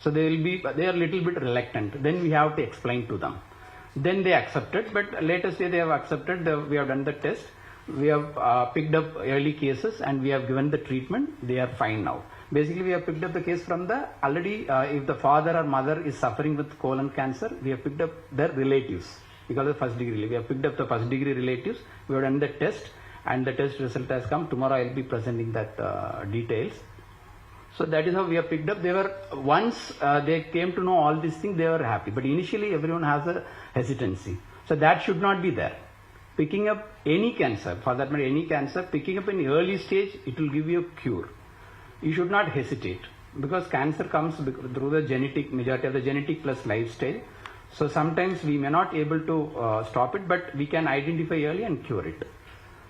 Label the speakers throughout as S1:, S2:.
S1: So they are a little bit reluctant. Then we have to explain to them. Then they accepted, but latest day they have accepted. We have done the test. We have picked up early cases and we have given the treatment. They are fine now. Basically, we have picked up the case from the already, if the father or mother is suffering with colon cancer, we have picked up their relatives because of first degree. We have picked up the first degree relatives. We have done the test and the test result has come. Tomorrow I will be presenting that details. So that is how we have picked up. They were, once they came to know all these things, they were happy. But initially everyone has a hesitancy. So that should not be there. Picking up any cancer, for that matter any cancer, picking up in early stage, it will give you a cure. You should not hesitate because cancer comes through the genetic, majority of the genetic plus lifestyle. So sometimes we may not able to stop it, but we can identify early and cure it.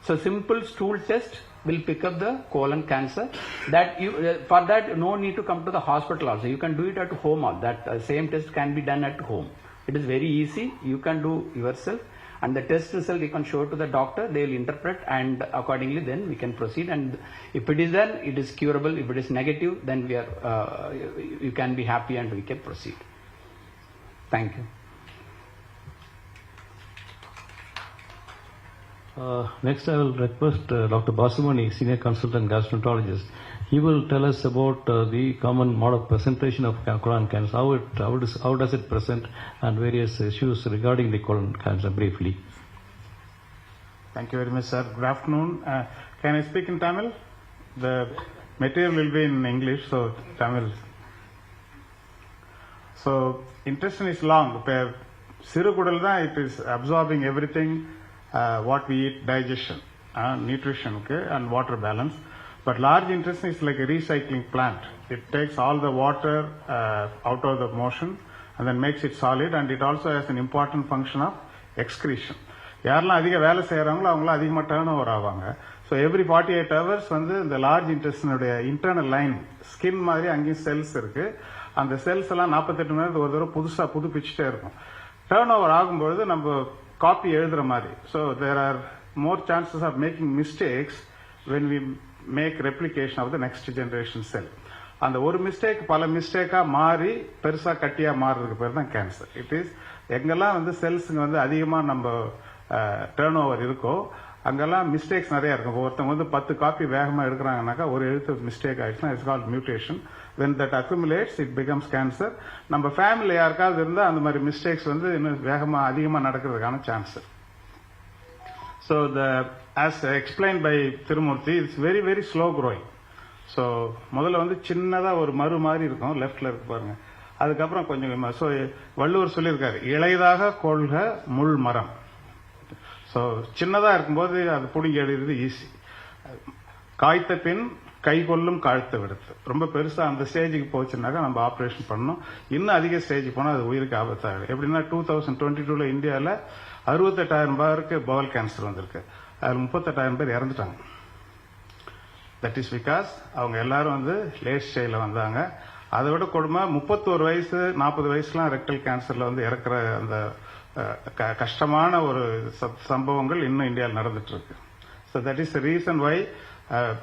S1: So simple stool test will pick up the colon cancer. That you for that no need to come to the hospital also. You can do it at home. That same test can be done at home. It is very easy. You can do yourself. And the test result you can show to the doctor, they will interpret and accordingly then we can proceed. And if it is done, it is curable. If it is negative, then we are, you can be happy and we can proceed. Thank you.
S2: Next I will request Dr. Basamani, Senior Consultant Gastroenterologist. He will tell us about the common mode of presentation of colon cancer, how does it present, and various issues regarding the colon cancer briefly.
S3: Thank you very much, sir. Good afternoon. Can I speak in Tamil? The material will be in English, so Tamil. So intestine is long. It is absorbing everything, what we eat, digestion, nutrition, okay, and water balance. But large intestine is like a recycling plant. It takes all the water out of the motion and then makes it solid, and it also has an important function of excretion. யாரெல்லாம் அதிக வேலை செய்கிறாங்களோ அவங்களாம் அதிகமாக turn over ஆவாங்க. So every 48 hours வந்து இந்த large இன்டெஸ்டினுடைய internal line skin மாதிரி அங்கேயும் செல்ஸ் இருக்கு. அந்த செல்ஸ் எல்லாம் 48 மணி நேரத்துக்கு ஒரு தடவை புதுசாக புதுப்பிச்சுட்டே இருக்கும். டர்ன் ஓவர் ஆகும்பொழுது நம்ம காப்பி எழுதுற மாதிரி. So there are more chances of making mistakes when we make replication of the next generation cell. அந்த ஒரு மிஸ்டேக் பல மிஸ்டேக்கா மாறி பெருசா கட்டியா மாறுறதுக்கு பேர் தான் கேன்சர். இட் இஸ் எங்கெல்லாம் வந்து செல்ஸுங்க வந்து அதிகமா நம்ம டர்ன் ஓவர் இருக்கோ அங்கெல்லாம் மிஸ்டேக்ஸ் நிறைய இருக்கும். ஒருத்தவங்க வந்து 10 காப்பி வேகமா எடுக்கிறாங்கன்னாக்கா ஒரு எழுத்து மிஸ்டேக் ஆயிடுச்சுன்னா it's called mutation. when that accumulates it becomes cancer. நம்ம ஃபேமிலி யாருக்காவது இருந்தா அந்த மாதிரி மிஸ்டேக்ஸ் வந்து இன்னும் வேகமா அதிகமா நடக்கிறதுக்கான chance. So as explained by Tirumurthy, it's very very slow growing. So முதல்ல வந்து சின்னதா ஒரு மறு மாதிரி இருக்கும், லெஃப்ட்ல இருக்கு பாருங்க. அதுக்கப்புறம் கொஞ்சம் ஸோ வள்ளுவர் சொல்லியிருக்காரு, இளையதாக கொள்க முள் மரம். ஸோ சின்னதா இருக்கும்போது அது பிடுங்கி எழுதுறது ஈஸி. காய்த்த பின் கை கொள்ளும் காழ்த்த விடுத்து. ரொம்ப பெருசா அந்த ஸ்டேஜுக்கு போச்சுன்னாக்கா நம்ம ஆப்ரேஷன் பண்ணணும். இன்னும் அதிக ஸ்டேஜ் போனால் அது உயிருக்கு ஆபத்தாகும். எப்படின்னா 2022 இந்தியாவில் 68,000 பேருக்கு பவல் கேன்சர் வந்திருக்கு. அதில் 38,000 பேர் இறந்துட்டாங்க. தட் இஸ் பிகாஸ் அவங்க எல்லாரும் வந்து லேட் ஸ்டேஜில் வந்தாங்க. அதை விட கொடுமை 31 வயசு 40 வயசுலாம் ரெக்டல் கேன்சர்ல வந்து இறக்குற அந்த கஷ்டமான ஒரு சம்பவங்கள் இன்னும் இந்தியாவில் நடந்துட்டு இருக்கு. So that is the reason why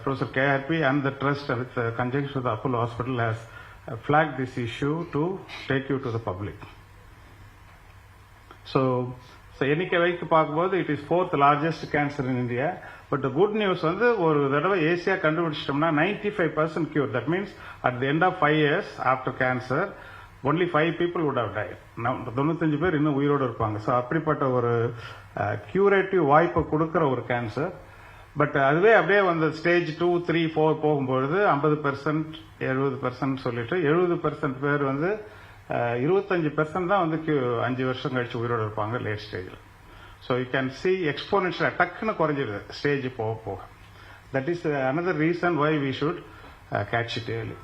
S3: Professor KRP and the trust with conjunction with the Apollo Hospital has flagged this issue to take you to the public. So எண்ணிக்கை வைத்து பார்க்கும்போது it is 4th largest cancer in India. But the good news வந்து ஒரு தடவை Asia கண்டுபிடிச்சிட்டோம்னா 95% cure. That means at the end of 5 years after cancer only 5 people would have died. 95 பேர் இன்னும் உயிரோடு இருப்பாங்க. ஸோ அப்படிப்பட்ட ஒரு கியூரேட்டிவ் வாய்ப்பை கொடுக்குற ஒரு கேன்சர். பட் அதுவே அப்படியே வந்து ஸ்டேஜ் 2, 3, 4 போகும்பொழுது 50%, 70% சொல்லிட்டு 70% பேர் வந்து 25% தான் வந்து 5 வருஷம் கழிச்சு உயிரோடு இருப்பாங்க லேட் ஸ்டேஜில். So you can see exponential டக்குன்னு குறைஞ்சிடுது ஸ்டேஜ் போக போக. That is another reason why we should catch it early.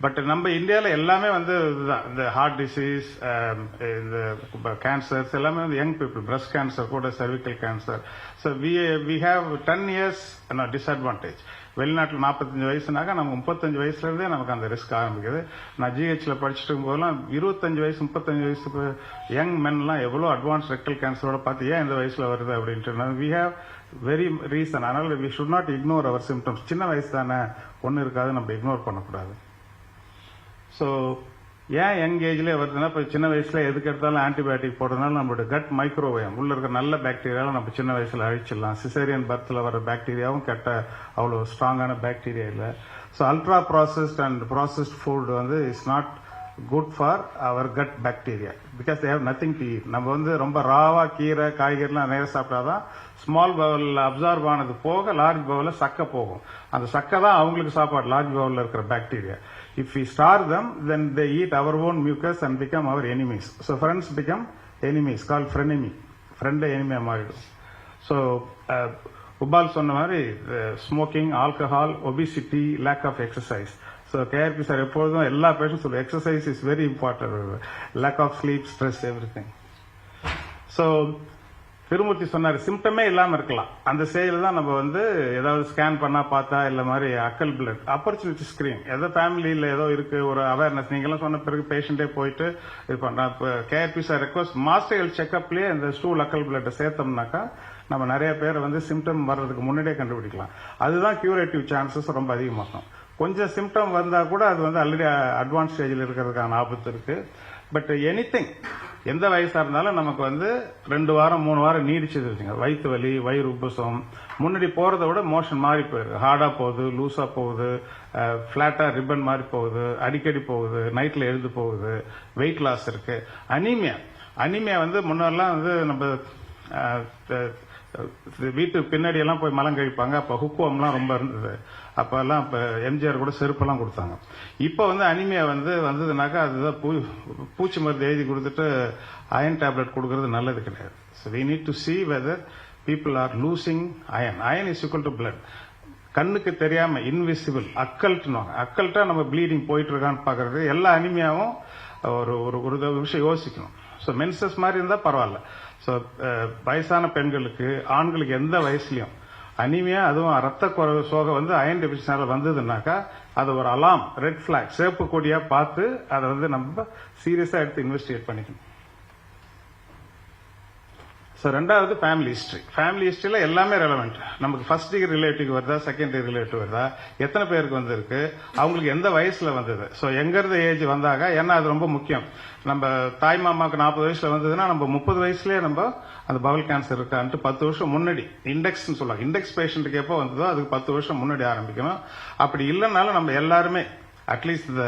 S3: But நம்ம இந்தியாவில் எல்லாமே வந்து இந்த ஹார்ட் டிசீஸ், இந்த கேன்சர்ஸ் எல்லாமே வந்து யங் பீப்புள், பிரஸ்ட் கேன்சர் கூட, cervical cancer. So we have 10 years disadvantage. வெளிநாட்டில் 45 வயசுனாக்கா நமக்கு 35 வயசுலேருந்தே நமக்கு அந்த ரிஸ்க் ஆரம்பிக்குது. நான் ஜிஹெச்ல படிச்சுட்டு போதெல்லாம் 25 வயசு 35 வயசுக்கு யங் மென்லாம் எவ்வளோ அட்வான்ஸ் ரெக்டல் கேன்சரோட பார்த்து ஏன் இந்த வயசுல வருது அப்படின்ட்டு வி ஹேவ் வெரி ரீசன். அதனால we should not ignore our symptoms. சின்ன வயசு தானே, ஒன்றும் இருக்காது, நம்ம இக்னோர் பண்ணக்கூடாது. ஸோ ஏன் யங் ஏஜ்லேயே வருதுன்னா இப்போ சின்ன வயசுல எதுக்கு எடுத்தாலும் ஆன்டிபயோட்டிக் போடுறதுனால நம்மளோட கட் மைக்ரோவேவ் உள்ள இருக்கிற நல்ல பாக்டீரியாவும் நம்ம சின்ன வயசுல அழிச்சிடலாம். சிசேரியன் பர்த்தில் வர பாக்டீரியாவும் அவ்வளோ ஸ்ட்ராங்கான பாக்டீரியா இல்லை. So ultra processed and processed food வந்து is not good for our gut bacteria because they have nothing to eat. நம்ம வந்து ரொம்ப ராவா கீரை காய்கறிலாம் நிறைய சாப்பிட்டாதான் ஸ்மால் பவுலில் அப்சார்வ் ஆனது போக லார்ஜ் பவுலில் சக்கை போகும். அந்த சக்கை தான் அவங்களுக்கு சாப்பாடு, லார்ஜ் பவுலில் இருக்கிற bacteria. If we starve them, then they eat our own mucus and become our enemies. So friends become enemies, called frenemy. Friend enemy மாறிடும். So உபால் சொன்ன மாதிரி smoking, alcohol, obesity, lack of exercise. So KRP sir எப்பொழுதும் எல்லா பேஷண்டும் சொல்லுவோம் exercise is very important, lack of sleep, stress, everything. So Thirumoorthy சொன்னார் சிம்டமே இல்லாமல் இருக்கலாம். அந்த ஸ்டேஜில் தான் நம்ம வந்து ஏதாவது ஸ்கேன் பண்ணா பார்த்தா இல்லை மாதிரி அக்கல் பிளட் ஆப்பர்ச்சுனிட்டி ஸ்கிரீன் ஏதோ ஃபேமிலியில் ஏதோ இருக்கு ஒரு அவேர்னஸ் நீங்களாம் சொன்ன பிறகு பேஷண்டே போயிட்டு இது பண்ணுறேன். இப்போ KRP sir request master health செக்அப்லேயே இந்த ஸ்டூல் அக்கல் பிளட்டை சேர்த்தோம்னாக்கா நம்ம நிறைய பேர் வந்து சிம்டம் வர்றதுக்கு முன்னாடியே கண்டுபிடிக்கலாம். அதுதான் கியூரேட்டிவ் சான்சஸ் ரொம்ப அதிகமாகும். கொஞ்சம் சிம்டம் வந்தால் கூட அது வந்து ஆல்ரெடி அட்வான்ஸ் ஸ்டேஜில் இருக்கிறதுக்கான ஆபத்து இருக்கு. பட் எனிதிங் எந்த வயசா இருந்தாலும் நமக்கு வந்து 2 வாரம் 3 வாரம் நீடிச்சது இருக்குங்க. வயிற்று வலி, வயிறு உப்புசம், முன்னாடி போறதை விட மோஷன் மாறி போயிருக்கு. ஹார்டா போகுது, லூஸா போகுது, பிளாட்டா ரிப்பன் மாதிரி போகுது, அடிக்கடி போகுது, நைட்ல எழுந்து போகுது, வெயிட் லாஸ் இருக்கு. அனிமியா வந்து முன்னெல்லாம் வந்து நம்ம வீட்டு பின்னாடி எல்லாம் போய் மலம் கழிப்பாங்க. அப்ப ஹுக்குவம்லாம் ரொம்ப இருந்தது. அப்பெல்லாம் இப்ப எம்ஜிஆர் கூட செருப்பெல்லாம் கொடுத்தாங்க. இப்ப வந்து அனிமியா வந்ததுனாக்கா அதுதான் பூச்சி மருந்து எழுதி கொடுத்துட்டு அயன் டேப்லெட் கொடுக்கறது நல்லது கிடையாது. So we need to see whether people are losing iron. Iron is equal to blood. கண்ணுக்கு தெரியாம இன்விசிபிள் அக்கல்ட்னுவாங்க. அக்கல்ட்டா நம்ம ப்ளீடிங் போயிட்டு இருக்கான்னு பாக்குறது. எல்லா அனிமியாவும் ஒரு விஷயம் யோசிக்கணும். ஸோ மென்சஸ் மாதிரி இருந்தா பரவாயில்ல. ஸோ வயசான பெண்களுக்கு, ஆண்களுக்கு எந்த வயசுலயும் அனிமியா அதுவும் ரத்த குறைவு சோகை வந்து அயன் டெபிஷியன்சியால வந்ததுன்னாக்கா அது ஒரு அலாம், ரெட் பிளாக், சேப்பு கொடியா பார்த்து அதை வந்து நம்ம சீரியஸா எடுத்து இன்வெஸ்டிகேட் பண்ணிக்கணும். ஸோ ரெண்டாவது ஃபேமிலி ஹிஸ்டரி. ஃபேமிலி ஹிஸ்டரியில எல்லாமே ரெலவெண்ட். நமக்கு ஃபர்ஸ்ட் டிகிரி ரிலேட்டிவ் வருதா, செகண்ட் டிகிரி ரிலேட்டிவ் வருதா, எத்தனை பேருக்கு வந்திருக்கு, அவங்களுக்கு எந்த வயசுல வந்தது, ஸோ எங்கிருந்து ஏஜ் வந்தாங்க, ஏன்னா அது ரொம்ப முக்கியம். நம்ம தாய் மாமாவுக்கு 40 வயசுல வந்ததுன்னா நம்ம 30 வயசுலயே நம்ம அந்த பவல் கேன்சர் இருக்கான்ட்டு 10 வருஷம் முன்னாடி இண்டெக்ஸ் சொல்லுவாங்க. இண்டெக்ஸ் பேஷண்ட்டுக்கு எப்போ வந்ததோ அதுக்கு 10 வருஷம் முன்னாடி ஆரம்பிக்கணும். அப்படி இல்லைனாலும் நம்ம எல்லாருமே அட்லீஸ்ட் இந்த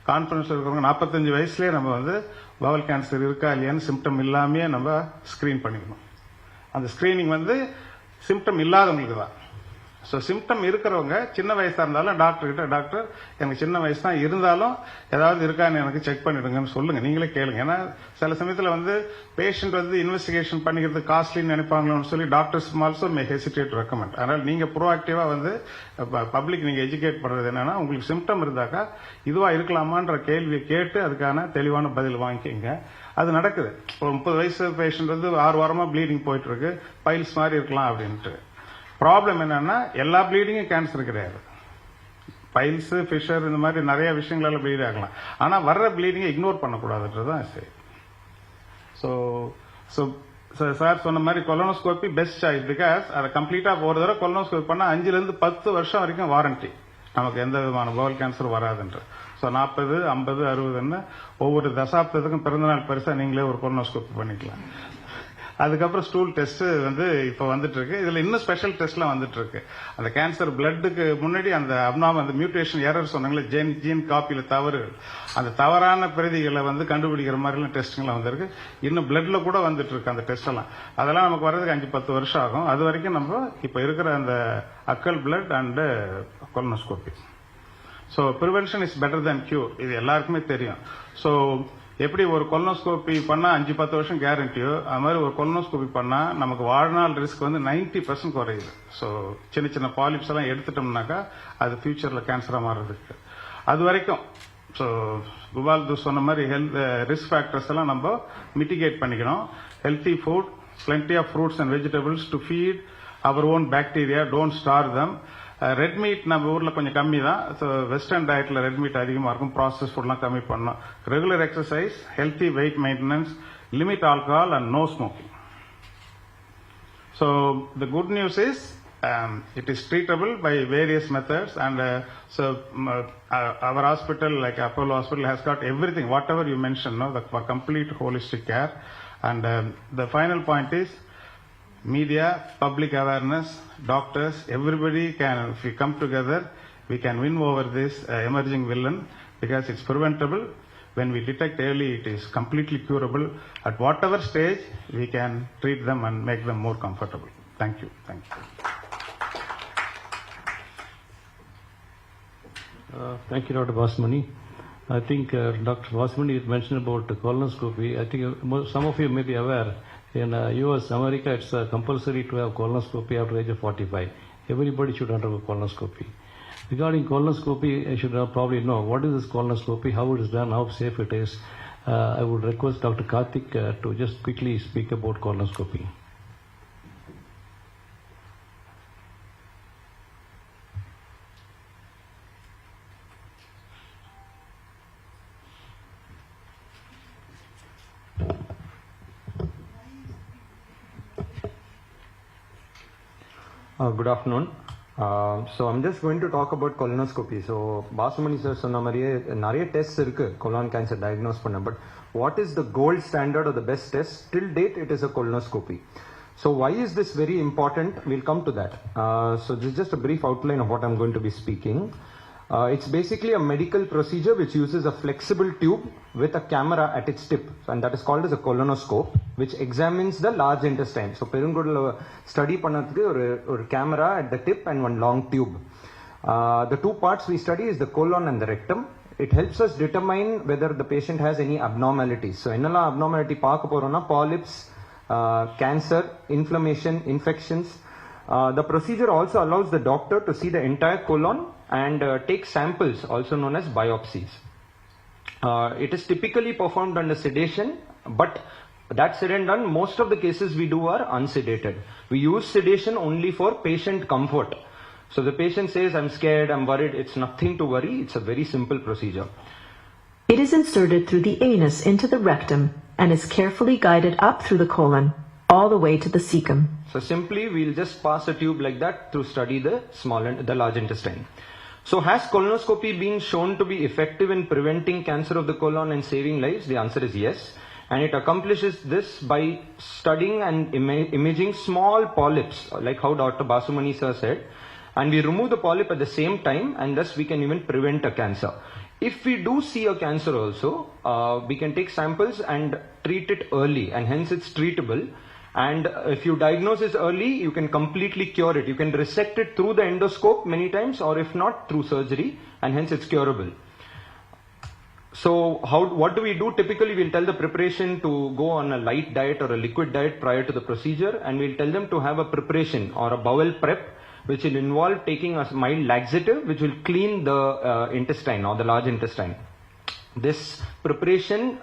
S3: கான்ஃபரன்ஸ் இருக்கிறவங்க 45 வயசுலயே நம்ம வந்து பவல் கேன்சர் இருக்கா இல்லையான்னு சிம்டம் இல்லாமையே நம்ம ஸ்கிரீன் பண்ணிக்கணும். அந்த ஸ்கிரீனிங் வந்து சிம்டம் இல்லாதவங்களுக்கு தான். ஸோ சிம்டம் இருக்கிறவங்க சின்ன வயசா இருந்தாலும் டாக்டர் கிட்ட, டாக்டர் எனக்கு சின்ன வயசு தான் இருந்தாலும் ஏதாவது இருக்கான்னு எனக்கு செக் பண்ணிடுங்கன்னு சொல்லுங்க, நீங்களே கேளுங்க. ஏன்னா சில சமயத்தில் வந்து பேஷண்ட் வந்து இன்வெஸ்டிகேஷன் பண்ணிக்கிறது காஸ்ட்லின்னு நினைப்பாங்களோன்னு சொல்லி டாக்டர்ஸ் ஆல்சோ மே ஹெசிடேட் ரெக்கமெண்ட். அதனால நீங்க ப்ரோஆக்டிவா வந்து பப்ளிக் நீங்க எஜுகேட் பண்றது என்னன்னா உங்களுக்கு சிம்டம் இருந்தாக்கா இதுவா இருக்கலாமான்ற கேள்வியை கேட்டு அதுக்கான தெளிவான பதில் வாங்கிக்கோங்க. அது நடக்குது. ஒரு 30 வயசு பேஷண்ட் வந்து 6 வாரமா ப்ளீடிங் போயிட்டு இருக்கு, பைல்ஸ் மாதிரி இருக்கலாம் அப்படின்ட்டு. ப்ராப்ளம் என்னன்னா எல்லா ப்ளீடிங்கும் கேன்சர் கிடையாது. பைல்ஸ், ஃபிஷர் இந்த மாதிரி நிறைய விஷயங்களால ப்ளீட் ஆகலாம். ஆனா வர்ற ப்ளீடிங்கை இக்னோர் பண்ணக்கூடாதுன்றதுதான் சரி. ஸோ சார் சொன்ன மாதிரி கொலனோஸ்கோபி பெஸ்ட் சாய்ஸ். பிகாஸ் அதை கம்ப்ளீட்டா ஒரு தடவை கொலனோஸ்கோபி பண்ணா 5 to 10 வருஷம் வரைக்கும் வாரண்டி, நமக்கு எந்த விதமான பவல் கேன்சர் வராதுன்ற. ஸோ 40, 50, 60 ஒவ்வொரு தசாப்தத்துக்கும் பிறந்தநாள் பரிசா நீங்களே ஒரு கொலனோஸ்கோபி பண்ணிக்கலாம். அதுக்கப்புறம் ஸ்டூல் டெஸ்ட் வந்து இப்ப வந்துட்டு இருக்கு. இதுல இன்னும் ஸ்பெஷல் டெஸ்ட்லாம் வந்துட்டு இருக்கு. அந்த கேன்சர் பிளட்டுக்கு முன்னாடி அந்த அப்நார்மல், அந்த மியூட்டேஷன் எரர் சொன்னாங்களே, ஜீன் காப்பியில தவறு, அந்த தவறான பிரதிகளை வந்து கண்டுபிடிக்கிற மாதிரிலாம் டெஸ்ட்லாம் வந்திருக்கு. இன்னும் பிளட்ல கூட வந்துட்டு இருக்கு அந்த டெஸ்ட் எல்லாம். அதெல்லாம் நமக்கு வர்றதுக்கு 5-10 வருஷம் ஆகும். அது வரைக்கும் நம்ம இப்ப இருக்கிற அந்த occult blood and colonoscopy. So prevention is better than cure, இது எல்லாருக்குமே தெரியும். ஸோ எப்படி ஒரு கொலனோஸ்கோபி பண்ணா 5-10 வருஷம் கேரண்டியோ, அது மாதிரி ஒரு கொலனோஸ்கோபி பண்ணா நமக்கு வாழ்நாள் ரிஸ்க் வந்து 90% குறையுது. ஸோ சின்ன சின்ன பாலிப்ஸ் எல்லாம் எடுத்துட்டோம்னாக்கா அது ஃபியூச்சர்ல கேன்சரா மாறுறதுக்கு. அது வரைக்கும் ஸோ குபால் சொன்ன மாதிரி ஹெல்த் ரிஸ்க் ஃபேக்டர்ஸ் எல்லாம் நம்ம மிட்டிகேட் பண்ணிக்கணும். Healthy food, plenty of fruits and vegetables to feed our own bacteria, don't starve them. Red meat நம்ம ஊர்ல கொஞ்சம் கம்மி தான். ஸோ வெஸ்டர்ன் டயட்ல ரெட் மீட் அதிகமா இருக்கும். ப்ராசஸ் ஃபுட்லாம் கம்மி பண்ணணும். Regular exercise, healthy weight maintenance, limit alcohol and no smoking. So the good news is it is treatable by various methods, and our hospital, like Apollo Hospital, has got everything, whatever you mentioned, for complete holistic care. And the final point is media, public awareness, doctors, everybody can, if we come together, we can win over this emerging villain, because it's preventable. When we detect early, it is completely curable. At whatever stage, we can treat them and make them more comfortable. Thank you. Thank you.
S2: Thank you, Dr. Basamani. I think Dr. Basamani mentioned about the colonoscopy. I think some of you may be aware, in US, America, it's compulsory to have colonoscopy after the age of 45. Everybody should undergo colonoscopy. Regarding colonoscopy, I should probably know what is this colonoscopy, how it is done, how safe it is. I would request Dr. Karthik to just quickly speak about colonoscopy.
S4: Good afternoon. So I'm just going to talk about colonoscopy. So Basamani sir சொன்ன மாதிரியே நிறைய tests இருக்கு colon cancer diagnose பண்ண, but what is the gold standard or the best test? Till date it is a colonoscopy. So why is this very important? We'll come to that. So this is just a brief outline of what I'm going to be speaking. It's basically a medical procedure which uses a flexible tube with a camera at its tip, and that is called as a colonoscope, which examines the large intestine. So பெருங்குடல் study பண்ணதுக்கு ஒரு camera at the tip and one long tube. The two parts we study is the colon and the rectum. It helps us determine whether the patient has any abnormalities. So என்னெல்லாம் abnormality பார்க்க போறோம்னா polyps, cancer, inflammation, infections. The procedure also allows the doctor to see the entire colon and take samples, also known as biopsies. It is typically performed under sedation, but that said and done, most of the cases we do are unsedated. We use sedation only for patient comfort. So the patient says, I'm scared, I'm worried, it's nothing to worry, it's a very simple procedure.
S5: It is inserted through the anus into the rectum and is carefully guided up through the colon, all the way to the cecum.
S4: So simply we'll just pass a tube like that to study the large intestine. So has colonoscopy been shown to be effective in preventing cancer of the colon and saving lives? The answer is yes. And it accomplishes this by studying and imaging small polyps, like how Dr. Basamani sir said. And we remove the polyp at the same time, and thus we can even prevent a cancer. If we do see a cancer also, we can take samples and treat it early, and hence it's treatable. And if you diagnose it early, you can completely cure it. You can resect it through the endoscope many times, or if not, through surgery, and hence it's curable. So what do we do? Typically, we'll tell the preparation to go on a light diet or a liquid diet prior to the procedure, and we'll tell them to have a preparation or a bowel prep, which will involve taking a mild laxative, which will clean the intestine or the large intestine. This preparation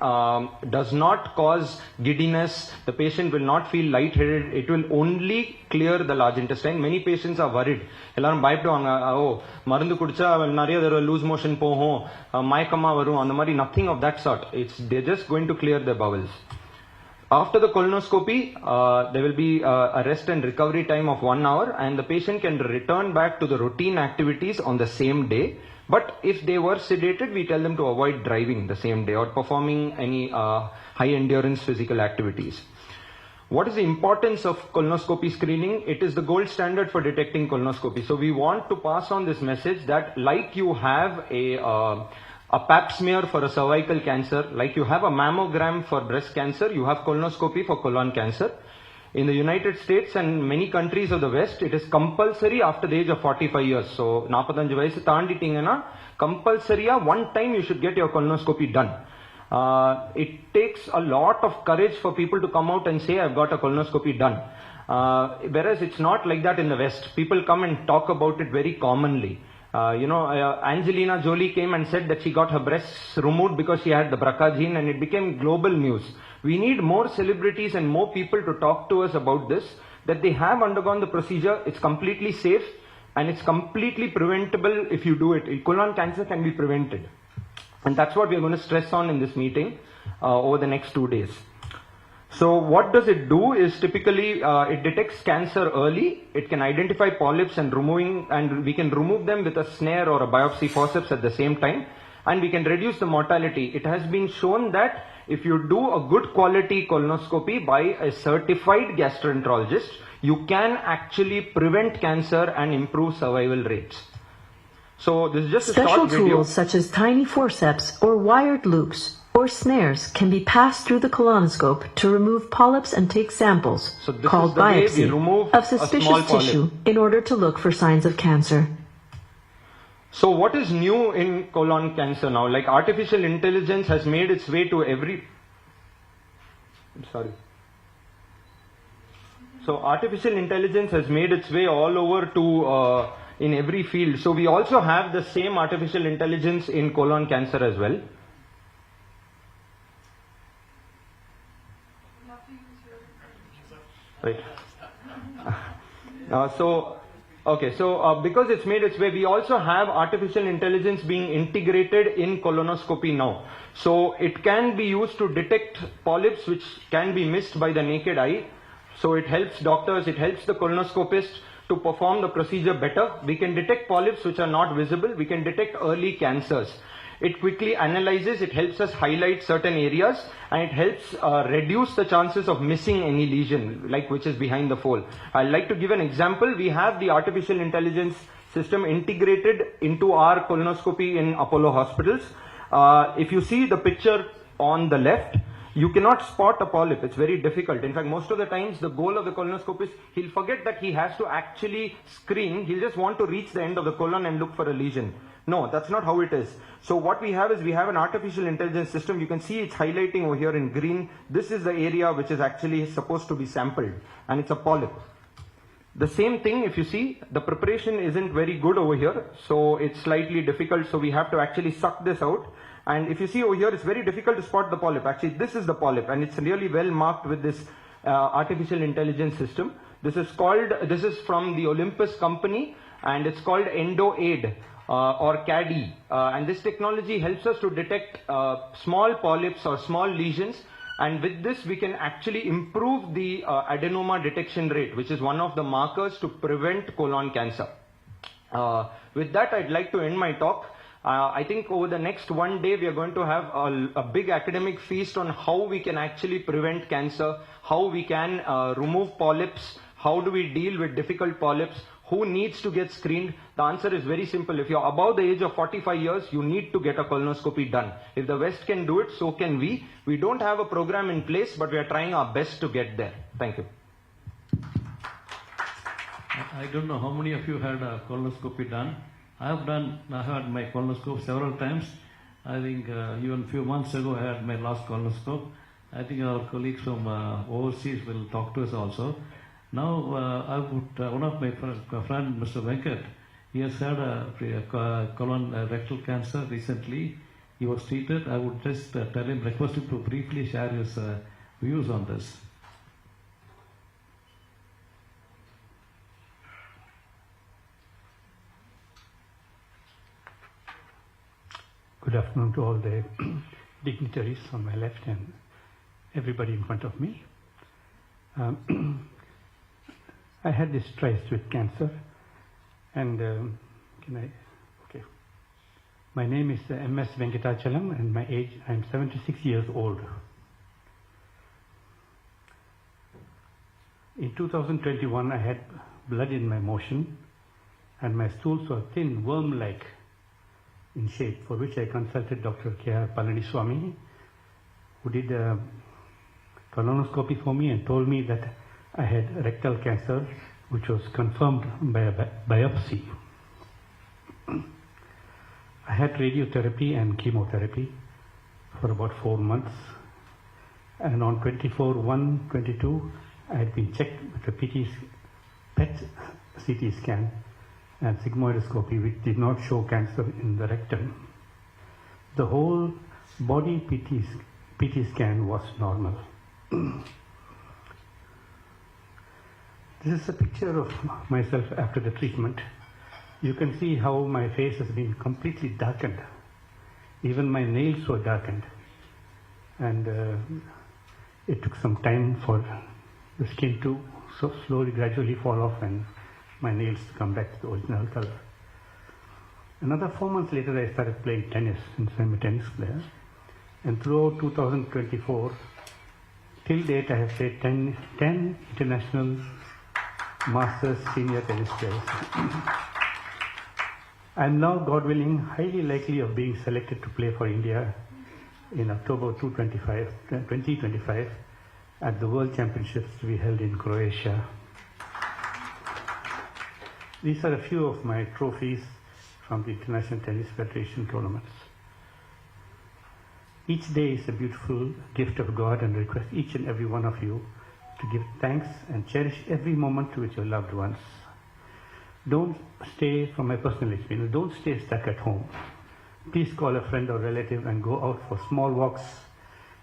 S4: does not cause giddiness. The patient will not feel lightheaded. It will only clear the large intestine. Many patients are worried. எல்லாரும் பயப்படுவாங்க, மருந்து குடிச்சா நிறைய தடவை loose motion போகும், மயக்கமா வரும், அந்த மாதிரி nothing of that sort. They're just going to clear their bowels. After the colonoscopy, there will be a rest and recovery time of 1 hour, and the patient can return back to the routine activities on the same day. But if they were sedated, we tell them to avoid driving the same day or performing any high endurance physical activities. What is the importance of colonoscopy screening? It is the gold standard for detecting colonoscopy. So we want to pass on this message that like you have a pap smear for a cervical cancer, like you have a mammogram for breast cancer, you have colonoscopy for colon cancer. In the United States and many countries of the West, it is compulsory after the age of 45 years. So, 45 வயசு தாண்டிட்டீங்கன்னா compulsory one time you should get your colonoscopy done. It takes a lot of courage for people to come out and say, I've got a colonoscopy done. Whereas it's not like that in the West. People come and talk about it very commonly. Angelina Jolie came and said that she got her breasts removed because she had the BRCA gene, and it became global news. We need more celebrities and more people to talk to us about this, that they have undergone the procedure, it's completely safe, and it's completely preventable if you do it. Colon cancer can be prevented. And that's what we're going to stress on in this meeting over the next 2 days. So what does it do is typically it detects cancer early. It can identify polyps and we can remove them with a snare or a biopsy forceps at the same time, and we can reduce the mortality. It has been shown that if you do a good quality colonoscopy by a certified gastroenterologist, you can actually prevent cancer and improve survival rates. So this is just a
S5: Special
S4: short video.
S5: tools such as tiny forceps or wired loops or snares can be passed through the colonoscope to remove polyps and take samples,
S4: So this
S5: called
S4: is the way we
S5: biopsy,
S4: remove
S5: of
S4: a small
S5: suspicious
S4: polyp.
S5: tissue in order to look for signs of cancer.
S4: So what is new in colon cancer now? Like artificial intelligence has made its way to So artificial intelligence has made its way all over to in every field. So we also have the same artificial intelligence in colon cancer as well. Right. Because it's made its way, we also have artificial intelligence being integrated in colonoscopy now. So it can be used to detect polyps which can be missed by the naked eye. So it helps doctors, it helps the colonoscopist to perform the procedure better. We can detect polyps which are not visible. We can detect early cancers. It quickly analyzes, it helps us highlight certain areas, and it helps reduce the chances of missing any lesion, like which is behind the fold. I'd like to give an example. We have the artificial intelligence system integrated into our colonoscopy in Apollo hospitals. If you see the picture on the left, you cannot spot a polyp. It's very difficult. In fact, most of the times the goal of the colonoscopist, he'll forget that he has to actually screen. He'll just want to reach the end of the colon and look for a lesion. No, that's not how it is. So what we have is we have an artificial intelligence system. You can see it's highlighting over here in green. This is the area which is actually supposed to be sampled, and it's a polyp. The same thing, if you see, the preparation isn't very good over here, so it's slightly difficult. So we have to actually suck this out. And if you see over here, it's very difficult to spot the polyp. Actually, this is the polyp, and it's really well marked with this artificial intelligence system. This is from the Olympus company, and it's called EndoAid or CADI. And this technology helps us to detect small polyps or small lesions. And with this, we can actually improve the adenoma detection rate, which is one of the markers to prevent colon cancer. With that, I'd like to end my talk. I think over the next one day, we are going to have a big academic feast on how we can actually prevent cancer, how we can remove polyps, how do we deal with difficult polyps, who needs to get screened. The answer is very simple. If you're above the age of 45 years, you need to get a colonoscopy done. If the West can do it, so can we. We don't have a program in place, but we are trying our best to get there. Thank you.
S2: I don't know how many of you had a colonoscopy done. I have had my colonoscope several times. I think even a few months ago I had my last colonoscope. I think our colleagues from overseas will talk to us also. Now I would, one of my friend, Mr. Venkat, he has had a colon rectal cancer recently. He was treated. I would just request him to briefly share his views on this.
S6: Good afternoon to all the dignitaries on my left and everybody in front of me. I had this tryst with cancer, and my name is M.S. Venkatachalam, and my age, I'm 76 years old. In 2021, I had blood in my motion, and my stools were thin, worm-like in shape, for which I consulted Dr. K.R. Palaniswamy, who did a colonoscopy for me and told me that I had rectal cancer, which was confirmed by a biopsy. I had radiotherapy and chemotherapy for about 4 months, and on 24/1/22, I had been checked with a PET CT scan and sigmoidoscopy, which did not show cancer in the rectum. The whole body PT scan was normal. This is a picture of myself after the treatment. You can see how my face has been completely darkened. Even my nails were darkened. And it took some time for the skin to so slowly, gradually fall off and my nails to come back to the original color. Another 4 months later, I started playing tennis, since I'm a tennis player. And throughout 2024, till date, I have played 10 international masters senior tennis players. I am now, God willing, highly likely of being selected to play for India in October 2025 at the World Championships to be held in Croatia. These are a few of my trophies from the International Tennis Federation tournaments. Each day is a beautiful gift of God, and I request each and every one of you to give thanks and cherish every moment with your loved ones. Don't stay, from my personal experience, don't stay stuck at home. Please call a friend or relative and go out for small walks.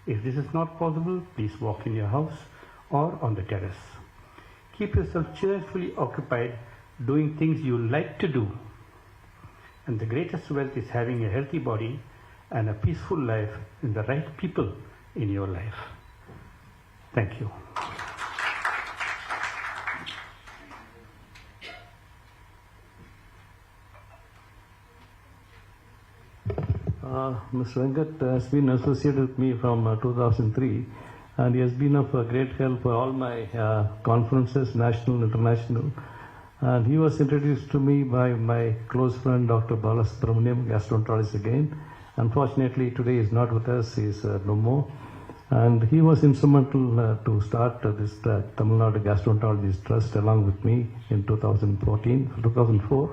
S6: If this is not possible, please walk in your house or on the terrace. Keep yourself cheerfully occupied doing things you like to do. And the greatest wealth is having a healthy body and a peaceful life in the right people in your life. Thank you.
S2: Mr. Venkat has been associated with me from 2003, and he has been of great help for all my conferences, national, international. And he was introduced to me by my close friend, Dr. Balasubramaniam, gastroenterologist again. Unfortunately, today he is not with us, he is no more. And he was instrumental to start this Tamil Nadu Gastroenterologist Trust along with me in 2004.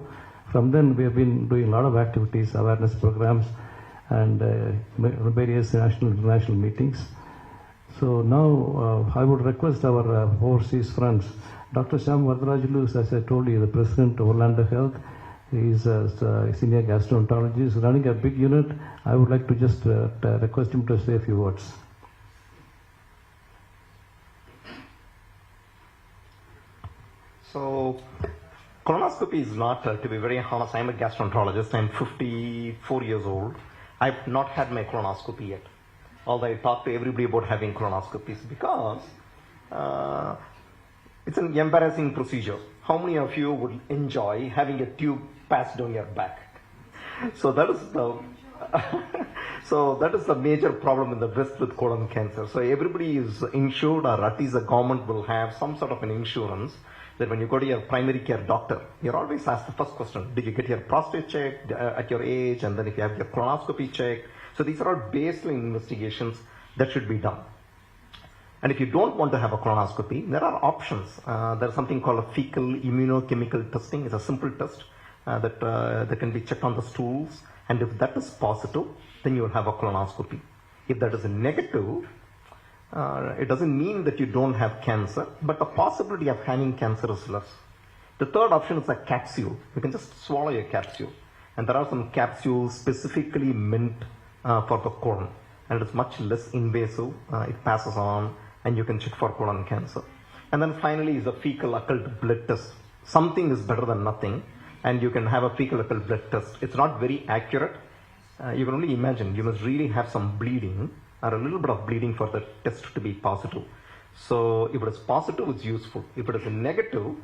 S2: From then, we have been doing a lot of activities, awareness programs, and various national and international meetings. So now I would request our overseas friends, Dr. Sham Varadarajulu, as I told you, the president of Orlando Health. He is a senior gastroenterologist running a big unit. I would like to just request him to say a few words.
S7: So, colonoscopy is not, to be very honest, I'm a gastroenterologist. I'm 54 years old. I've not had my colonoscopy yet. Although I talk to everybody about having colonoscopies because it's an embarrassing procedure. How many of you would enjoy having a tube passed down your back? So that is the major problem in the West with colon cancer. So everybody is insured, or at least the government will have some sort of an insurance that when you go to your primary care doctor, you're always asked the first question: did you get your prostate checked at your age? And then if you have your colonoscopy checked. So these are all baseline investigations that should be done. And if you don't want to have a colonoscopy, there are options. There's something called a fecal immunochemical testing. It's a simple test that can be checked on the stools. And if that is positive, then you will have a colonoscopy. If that is a negative, it doesn't mean that you don't have cancer, but the possibility of having cancer is less. The third option is a capsule. You can just swallow a capsule. And there are some capsules specifically meant for the colon. And it's much less invasive. It passes on, and you can check for colon cancer. And then finally is a fecal occult blood test. Something is better than nothing, and you can have a fecal occult blood test. It's not very accurate. You can only imagine. You must really have some bleeding, or a little bit of bleeding for the test to be positive. So if it is positive, it's useful. If it is a negative,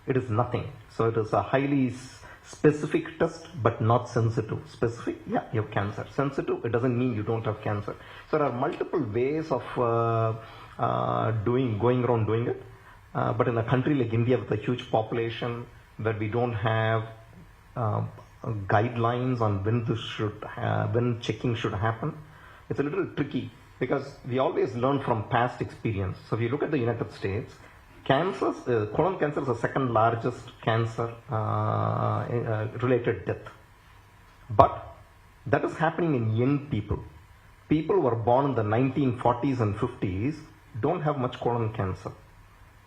S7: it is nothing. So it is a highly specific test, but not sensitive. Specific, yeah, you have cancer. Sensitive, it doesn't mean you don't have cancer. So there are multiple ways of going around doing it. But in a country like India with a huge population, where we don't have guidelines on when checking should happen, it's a little tricky because we always learn from past experience. So if you look at the United States, colon cancer is the second largest cancer related death. But that is happening in young people. People who were born in the 1940s and 50s don't have much colon cancer.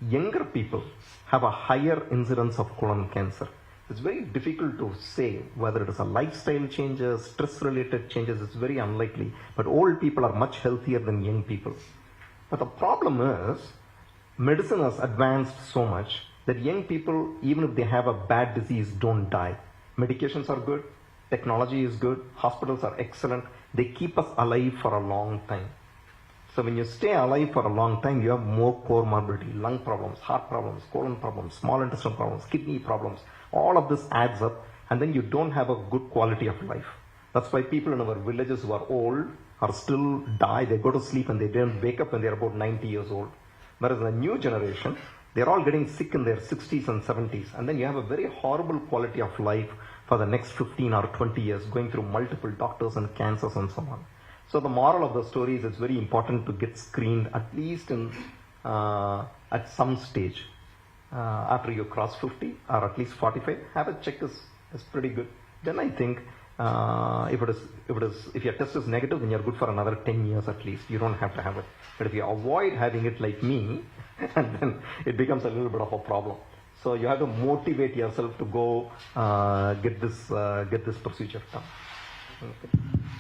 S7: Younger people have a higher incidence of colon cancer. It's very difficult to say whether it is a lifestyle changes, stress related changes. It's very unlikely. But old people are much healthier than young people. But the problem is, medicine has advanced so much that young people, even if they have a bad disease, don't die. Medications are good, technology is good, hospitals are excellent. They keep us alive for a long time. So when you stay alive for a long time, you have more comorbidity, lung problems, heart problems, colon problems, small intestine problems, kidney problems. All of this adds up, and then you don't have a good quality of life. That's why people in our villages who are old are still die. They go to sleep and they don't wake up when they're about 90 years old. Whereas the new generation, they're all getting sick in their 60s and 70s. And then you have a very horrible quality of life for the next 15 or 20 years, going through multiple doctors and cancers and so on. So the moral of the story is it's very important to get screened at least in, at some stage. After you cross 50 or at least 45, have a check is pretty good. Then I think if your test is negative, then you're good for another 10 years at least. You don't have to have it. But if you avoid having it like me, and then it becomes a little bit of a problem. So you have to motivate yourself to go get this procedure done. Okay.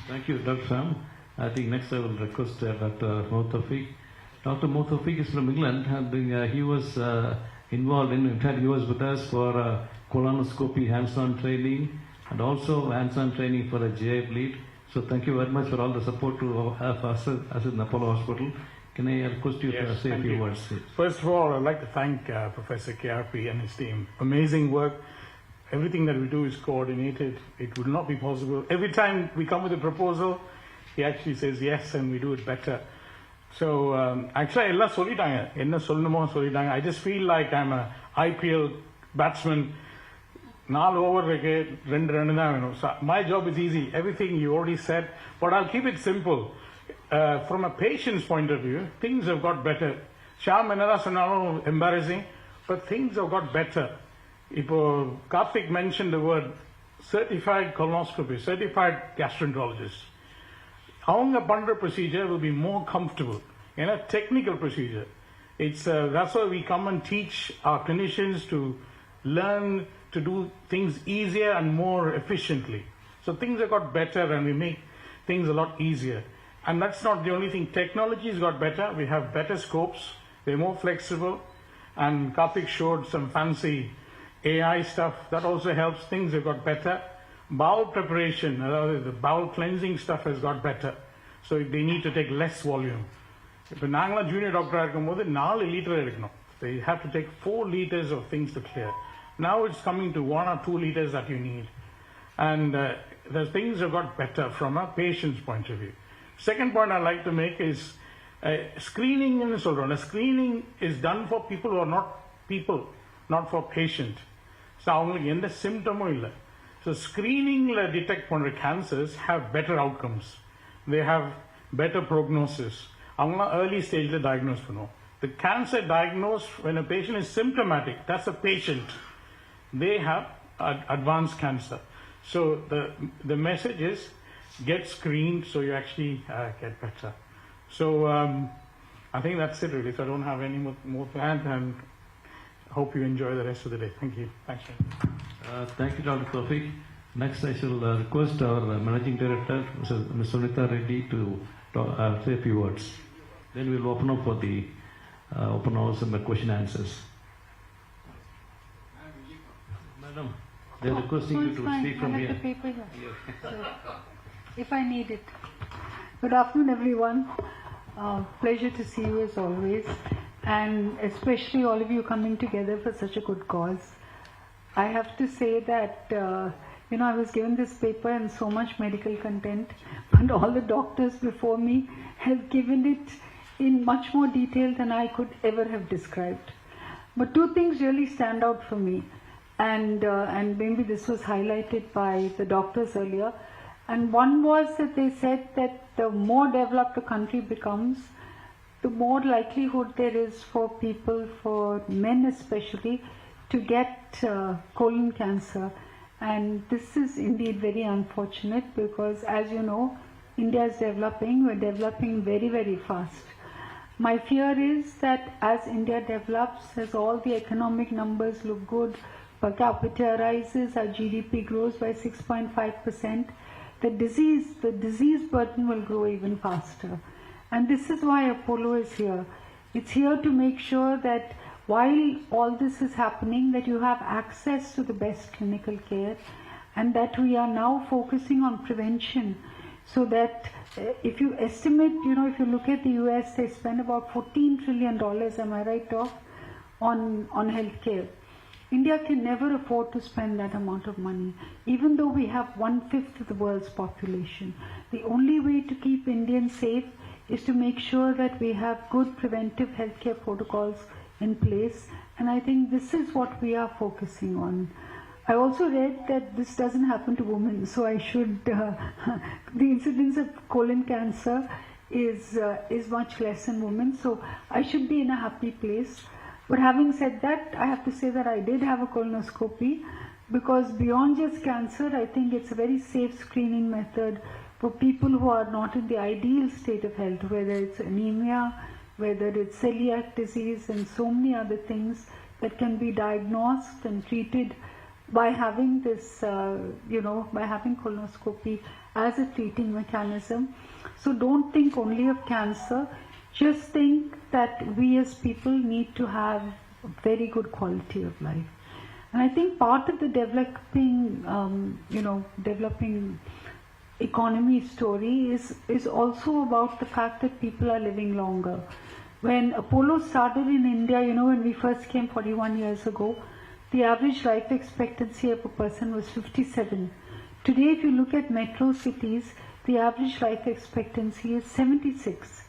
S2: Thank you, Dr. Sam. I think next I will request Dr. Motafiq. Dr. Motafiq is from England, and he was involved in fact, he was with us for colonoscopy hands-on training and also hands-on training for a GI bleed. So thank you very much for all the support to us in Apollo Hospital. Can I request you to say a few words?
S8: First of all, I'd like to thank Professor KRP and his team. Amazing work. Everything that we do is coordinated. It would not be possible. Every time we come with a proposal, he actually says yes, and we do it better. So, actually, ella sollitaanga. Enna sollumo sollitaanga. I just feel like I'm a IPL batsman. 4 over irukku, 2 run dhaan venum. So my job is easy. Everything you already said, but I'll keep it simple. From a patient's point of view, things have got better. Shyam enna sonnalum embarrassing, but things have got better. Ipo Karthik mentioned the word certified colonoscopy, certified gastroenterologist. Avanga pandra procedure will be more comfortable in a technical procedure. It's that's why we come and teach our clinicians to learn to do things easier and more efficiently. So things have got better, and we make things a lot easier. And that's not the only thing. Technology has got better. We have better scopes. They're more flexible. And Karthik showed some fancy AI stuff. That also helps. Things have got better. Bowel preparation, the bowel cleansing stuff has got better. So they need to take less volume. If a junior doctor, they have to take 4 liters of things to clear. Now it's coming to 1 or 2 liters that you need. And the things have got better from a patient's point of view. Second point I'd like to make is screening in children. Screening is done for people who are not people, not for patient. So avungalukku endha symptom illa. So screening detect pondra cancers have better outcomes. They have better prognosis. Avanga early stage la diagnose pannuvom. The cancer diagnosed when a patient is symptomatic, that's a patient. They have advanced cancer. So the message is get screened so you actually get better. So I think that's it really. So I don't have any more to add, and hope you enjoy the rest of the day. Thank you. Thanks.
S2: Thank you, Dr. Tawfiq. Next, I shall request our Managing Director, Ms. Sunita Reddy, to say a few words. Then we'll open up for the open house and the question answers. Madam, they're requesting you to speak from here.
S9: I have the paper here. So, if I need it. Good afternoon, everyone. Pleasure to see you as always, and especially all of you coming together for such a good cause. I have to say that I was given this paper and so much medical content, but all the doctors before me have given it in much more detail than I could ever have described. But 2 things really stand out for me, and maybe this was highlighted by the doctors earlier. And one was that they said that the more developed a country becomes, the more likelihood there is for people, for men especially, to get colon cancer. And this is indeed very unfortunate because, as you know, India is developing. We're developing very, very fast. My fear is that as India develops, as all the economic numbers look good, per capita rises, our GDP grows by 6.5%, the disease burden will grow even faster. And this is why Apollo is here. It's here to make sure that while all this is happening, that you have access to the best clinical care, and that we are now focusing on prevention so that if you estimate, if you look at the US, they spend about $14 trillion, am I right, Doc, on healthcare. India can never afford to spend that amount of money, even though we have 1/5 of the world's population. The only way to keep Indians safe is to make sure that we have good preventive healthcare protocols in place, and I think this is what we are focusing on. I also read that this doesn't happen to women, so I should, the incidence of colon cancer is much less in women, so I should be in a happy place. But having said that, I have to say that I did have a colonoscopy, because beyond just cancer, I think it's a very safe screening method for people who are not in the ideal state of health, whether it's anemia, whether it's celiac disease, and so many other things that can be diagnosed and treated by having this, by having colonoscopy as a treating mechanism. So don't think only of cancer, just think that we as people need to have a very good quality of life. And I think part of the developing economy story is also about the fact that people are living longer. When Apollo started in India, when we first came 41 years ago, the average life expectancy of a person was 57. Today, if you look at metro cities, the average life expectancy is 76.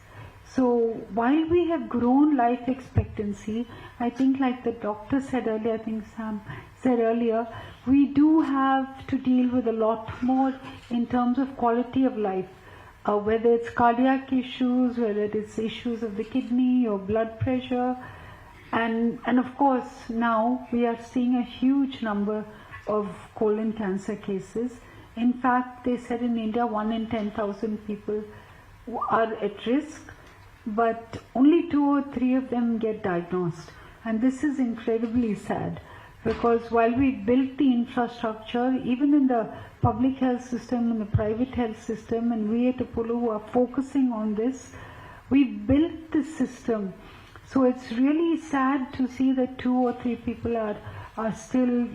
S9: So while we have grown life expectancy, I think like the doctor said earlier, I think Sam said earlier, we do have to deal with a lot more in terms of quality of life. Whether it's cardiac issues, whether it's issues of the kidney or blood pressure, and of course now we are seeing a huge number of colon cancer cases. In fact, they said in India 1 in 10,000 people are at risk, but only 2 or 3 of them get diagnosed. And this is incredibly sad, because while we built the infrastructure, even in the public health system and the private health system, and we at Apollo who are focusing on this, we built the system. So it's really sad to see that 2 or 3 people are still,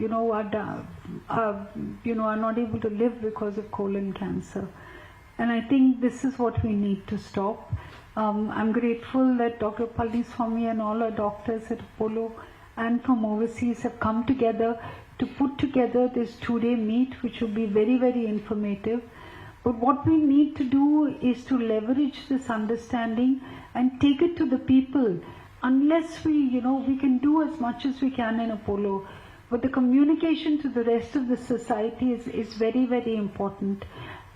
S9: are not able to live because of colon cancer. And I think this is what we need to stop. I'm grateful that Dr. Palliswamy and all our doctors at Apollo and from overseas have come together to put together this 2-day meet, which will be very, very informative. But what we need to do is to leverage this understanding and take it to the people. Unless we can do as much as we can in Apollo, but the communication to the rest of the society is very, very important.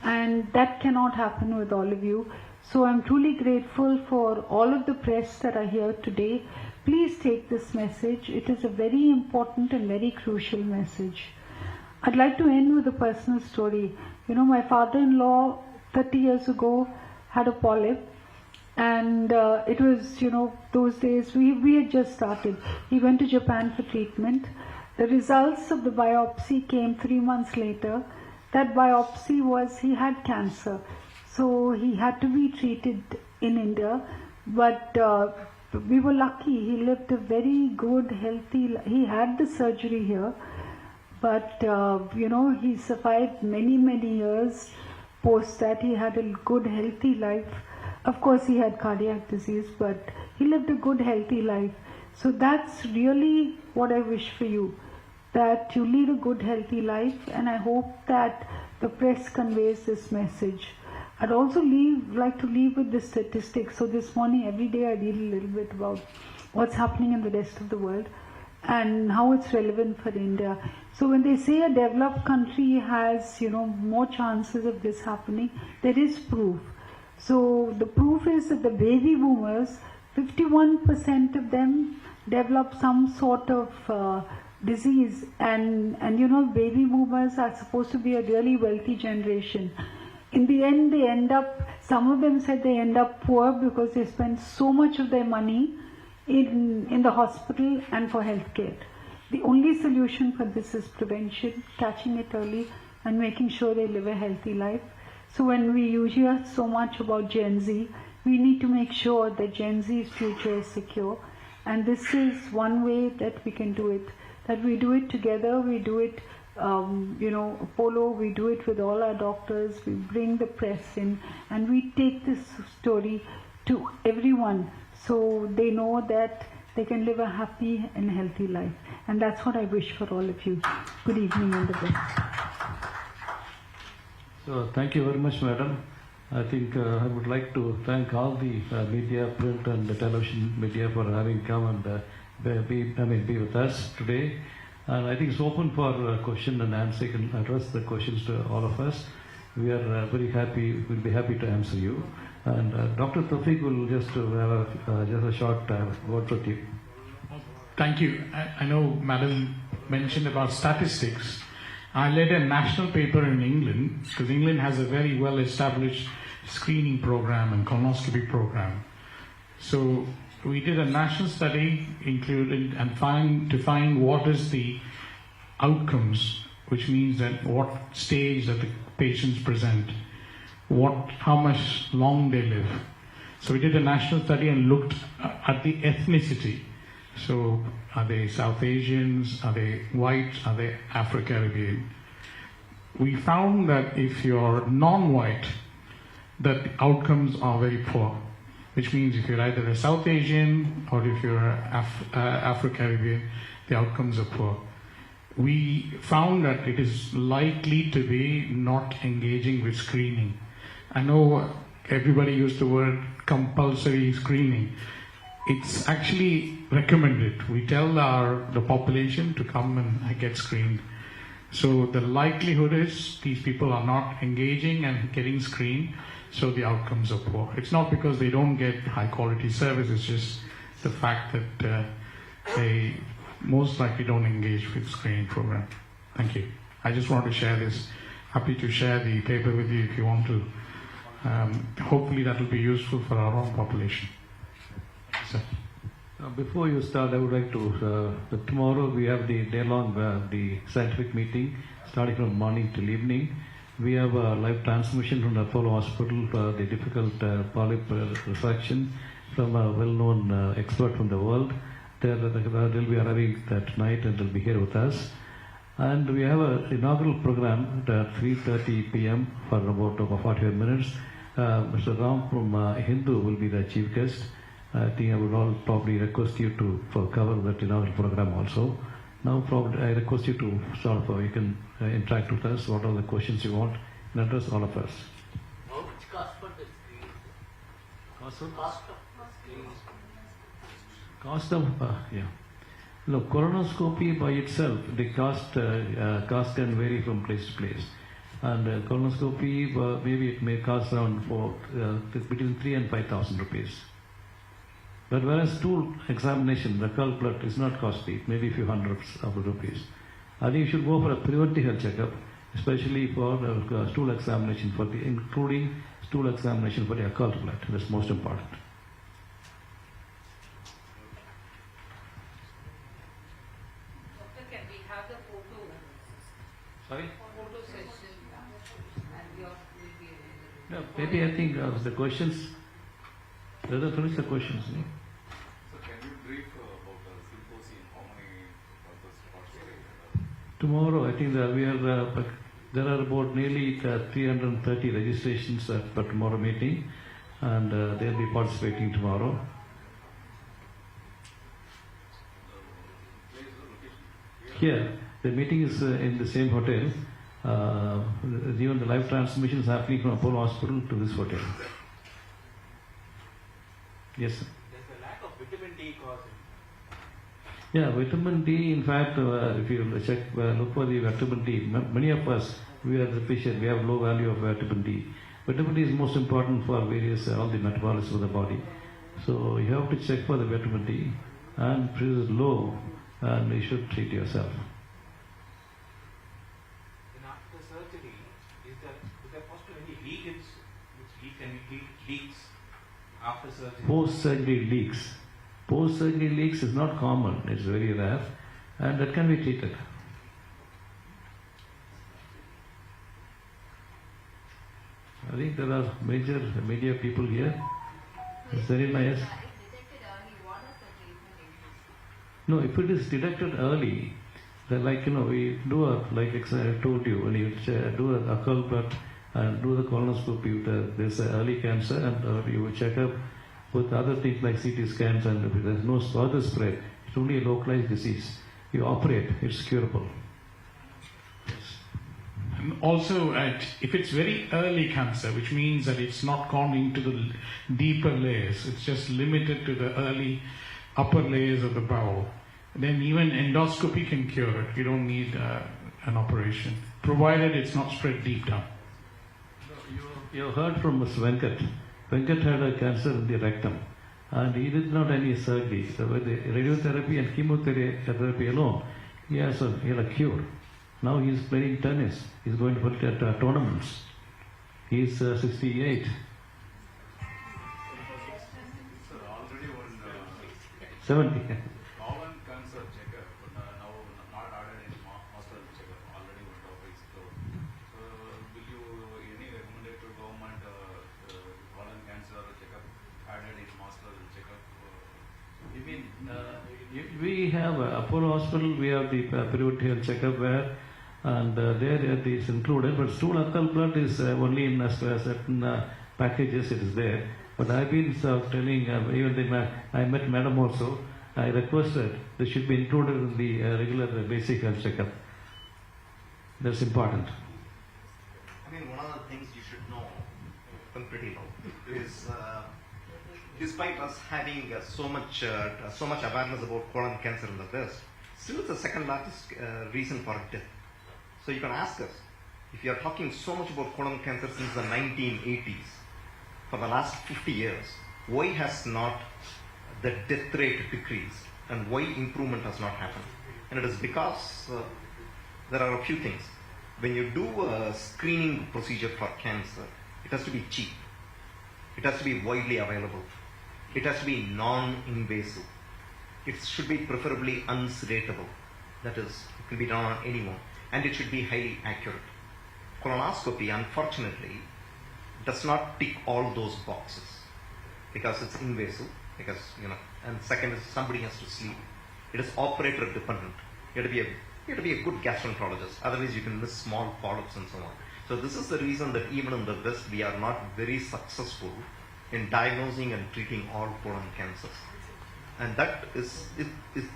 S9: And that cannot happen with all of you. So I'm truly grateful for all of the press that are here today. Please take this message. It is a very important and very crucial message. I'd like to end with a personal story. My father-in-law 30 years ago had a polyp, and it was, those days we had just started. He went to Japan for treatment. The results of the biopsy came 3 months later. That biopsy was he had cancer. So he had to be treated in India, but we were lucky. He lived a very good, healthy life. He had the surgery here, but he survived many, many years post that. He had a good, healthy life. Of course, he had cardiac disease, but he lived a good, healthy life. So that's really what I wish for you, that you lead a good, healthy life, and I hope that the press conveys this message. I'd also like to leave with the statistics. So this morning, every day I read a little bit about what's happening in the rest of the world and how it's relevant for India. So when they say a developed country has, more chances of this happening, there is proof. So the proof is that the baby boomers, 51% of them develop some sort of disease, and baby boomers are supposed to be a really wealthy generation. In the end, they end up, some of them said they end up poor because they spend so much of their money in the hospital and for healthcare. The only solution for this is prevention, catching it early and making sure they live a healthy life. So when we hear so much about Gen Z, we need to make sure that Gen Z's future is secure. And this is one way that we can do it, that we do it together, we do it Apollo, we do it with all our doctors, we bring the press in, and we take this story to everyone so they know that they can live a happy and healthy life. And that's what I wish for all of you. Good evening and the best.
S2: So thank you very much, madam. I think I would like to thank all the media, print and the television media for having come and be with us today. And I think it's open for question and answer. You can address the questions to all of us. We are very happy. We'll be happy to answer you. And Dr. Tawfiq will just have just a short word with you.
S8: Thank you. I know Madam mentioned about statistics. I led a national paper in England because England has a very well established screening program and colonoscopy program. So we did a national study included and to find what is the outcomes, which means that what stage that the patients present, how much long they live. So we did a national study and looked at the ethnicity. So are they South Asians? Are they white? Are they Afro-Caribbean? We found that if you're non-white, that the outcomes are very poor, which means if you're either a South Asian or if you're Afro-Caribbean, the outcomes are poor. We found that it is likely to be not engaging with screening. I know everybody used the word compulsory screening. It's actually recommended. We tell the population to come and get screened. So the likelihood is these people are not engaging and getting screened, so the outcomes are poor. It's not because they don't get high quality service, it's just the fact that they most likely don't engage with the screening program. Thank you. I just want to share this. Happy to share the paper with you if you want to. Hopefully that will be useful for our own population. So.
S2: Before you start, I would like to, tomorrow we have the day-long the scientific meeting, starting from morning till evening. We have a live transmission from the Apollo Hospital for the difficult polyp resection from a well-known expert from the world. They'll be arriving that night and they'll be here with us. And we have an inaugural program at 3:30 p.m. for about 45 minutes. Mr. Ram from Hindu will be the chief guest. I think I would all probably request you to cover that inaugural program also. Now probably I request you to you can interact with us, what are the questions you want, and address all of us.
S10: How much cost for the screen?
S2: Cost of?
S10: Cost of screen.
S2: Cost of, yeah. No, colonoscopy by itself, the cost can vary from place to place. And colonoscopy, maybe it may cost around between 3,000 and 5,000 rupees. But whereas stool examination, the rectal blood is not costly, it may be a few hundreds of rupees. I think you should go for a preventive health checkup, especially for stool examination, including stool examination for the occult blood. That's most important.
S10: Doctor, can we have the photo?
S2: Sorry?
S10: Photo session and your will be available.
S2: No, maybe I think the questions. Let us finish the questions.
S11: So can you brief about the symposium? How many participate?
S2: Tomorrow, I think there are about nearly 330 registrations for tomorrow meeting, and they'll be participating tomorrow. Here, the meeting is in the same hotel. Even the live transmission is happening from Apollo Hospital to this hotel. Yes, sir.
S10: Does the lack of vitamin D cause it?
S2: Yeah, vitamin D, in fact, if you look for the vitamin D, many of us, we are deficient, we have low value of vitamin D. Vitamin D is most important for all the metabolism of the body. So you have to check for the vitamin D, and if it is low, and you should treat yourself.
S10: Then after surgery, is there possible any leakage which leaks after surgery?
S2: Post-surgery leaks. Post-surgery leaks is not common, it's very rare, and that can be treated. I think there are major media people here. Serena, yes?
S12: If detected early, what are the treatment areas?
S2: No, if it is detected early, They're like, we do like I told you, when you do a occult blood and do the colonoscopy, there's an early cancer, and you will check up with other things like CT scans, and if there's no further spread, it's only a localized disease. You operate, it's curable.
S8: And also, if it's very early cancer, which means that it's not gone into the deeper layers, it's just limited to the early upper layers of the bowel, then even endoscopy can cure it. You don't need an operation, provided it's not spread deep down.
S2: You heard from Ms. Venkat. Venkat had a cancer in the rectum, and he did not any surgery. So with the radiotherapy and chemotherapy alone, he had a cure. Now he is playing tennis. He's going to put at tournaments. He's 68.
S11: So already one
S2: 70.
S11: common cancer checkup, now not added in hospital checkup, already went off its floor. So will you any recommended to government colon cancer checkup added in hospital checkup?
S2: You mean, we have Apollo Hospital, we have the periodic checkup where, and there it is included, but stool occult blood is only in certain packages it is there. But I've been telling, even I met Madam also, I requested this should be included in the regular basic health checkup. That's important.
S7: I mean, one of the things you should know, pretty low, is despite us having so much awareness about colon cancer in the West, still it's the second largest reason for death. So you can ask us, if you are talking so much about colon cancer since the 1980s, for the last 50 years, why has not the death rate decreased, and why improvement has not happened? And it is because there are a few things. When you do a screening procedure for cancer, it has to be cheap. It has to be widely available. It has to be non-invasive. It should be preferably unsedatable. That is, it can be done on anyone. And it should be highly accurate. Colonoscopy, unfortunately, does not tick all those boxes because it's invasive, and second is somebody has to sleep. It is operator dependent. You have to be a good gastroenterologist, otherwise you can miss small polyps and so on. So this is the reason that even in the West we are not very successful in diagnosing and treating all colon cancers. And that is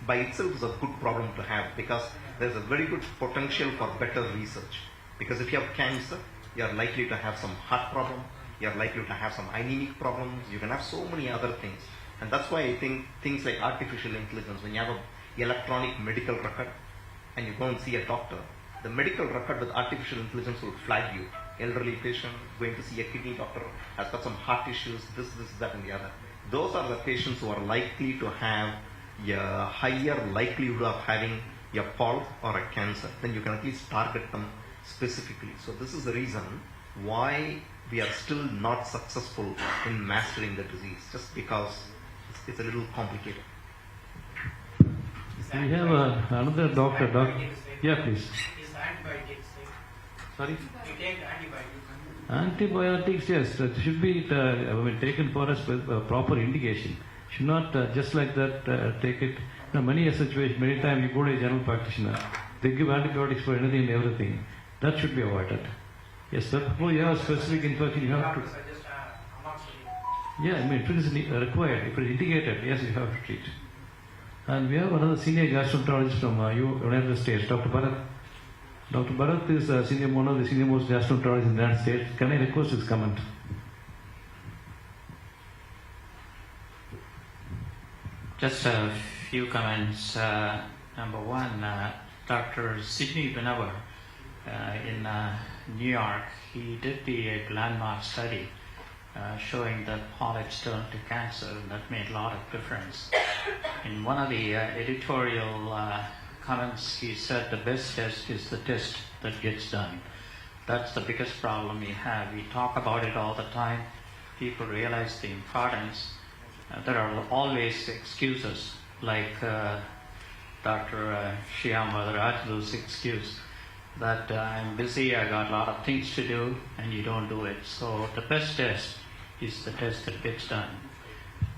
S7: by itself is a good problem to have, because there's a very good potential for better research. Because if you have cancer, you are likely to have some heart problem, you are likely to have some anemic problems, you can have so many other things. And that's why I think things like artificial intelligence, when you have an electronic medical record and you go and see a doctor, the medical record with artificial intelligence will flag you. Elderly patient going to see a kidney doctor, has got some heart issues, this, that and the other. Those are the patients who are likely to have a higher likelihood of having a polyp or a cancer. Then you can at least target them specifically. So this is the reason why we are still not successful in mastering the disease, just because it's a little complicated.
S2: We have another doctor. Yeah, please.
S12: Is antibiotics?
S2: Sorry?
S12: You take antibiotics.
S2: Antibiotics, yes, that should be taken for us with proper indication. Should not just like that take it. Many situations, many times you go to a general practitioner, they give antibiotics for anything and everything. That should be avoided. Yes, sir. Before you have a specific infection, you have to. Yeah, if it is required, if it is indicated, yes, you have to treat. And we have another senior gastroenterologist from United States, Dr. Bharat. Dr. Bharat is one of the senior most gastroenterologists in the United States. Can I request his comment?
S13: Just a few comments. Number one, Dr. Sidney Benever in New York, he did the landmark study showing that polyps turn to cancer, and that made a lot of difference. In one of the editorial comments, he said the best test is the test that gets done. That's the biggest problem we have. We talk about it all the time. People realize the importance. There are always excuses, like Dr. Shyam Vadarajlu's excuse that I'm busy, I got a lot of things to do, and you don't do it. So the best test is the test that gets done.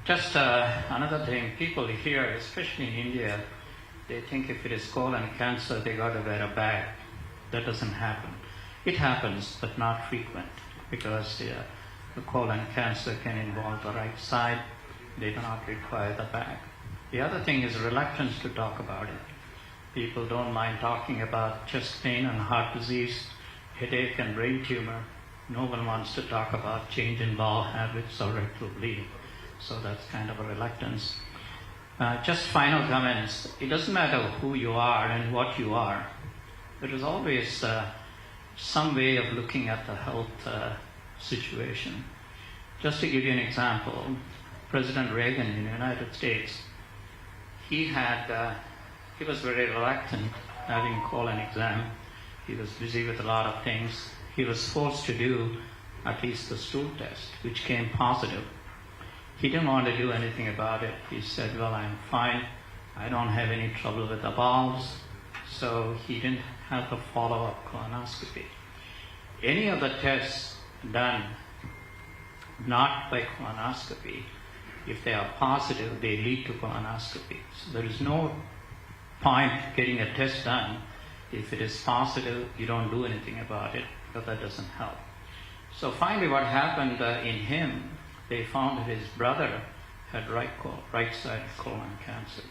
S13: Just another thing, people here, especially in India, They think if it is colon cancer, they got to wear a bag. That doesn't happen. It happens, but not frequent, because the colon cancer can involve the right side. They do not require the bag. The other thing is reluctance to talk about it. People don't mind talking about chest pain and heart disease, headache and brain tumor. No one wants to talk about change in bowel habits or rectal bleeding. So that's kind of a reluctance. Just final comments. It doesn't matter who you are and what you are. There is always some way of looking at the health situation. Just to give you an example, President Reagan in the United States, he was very reluctant having colon exam. He was busy with a lot of things. He was forced to do at least the stool test, which came positive. He didn't want to do anything about it. He said, well, I'm fine. I don't have any trouble with the bowels. So he didn't have the follow-up colonoscopy. Any of the tests done not by colonoscopy, if they are positive, they lead to colonoscopy. So there is no point getting a test done. If it is positive, you don't do anything about it, because that doesn't help. So finally what happened in him, they found that his brother had right-side colon cancer.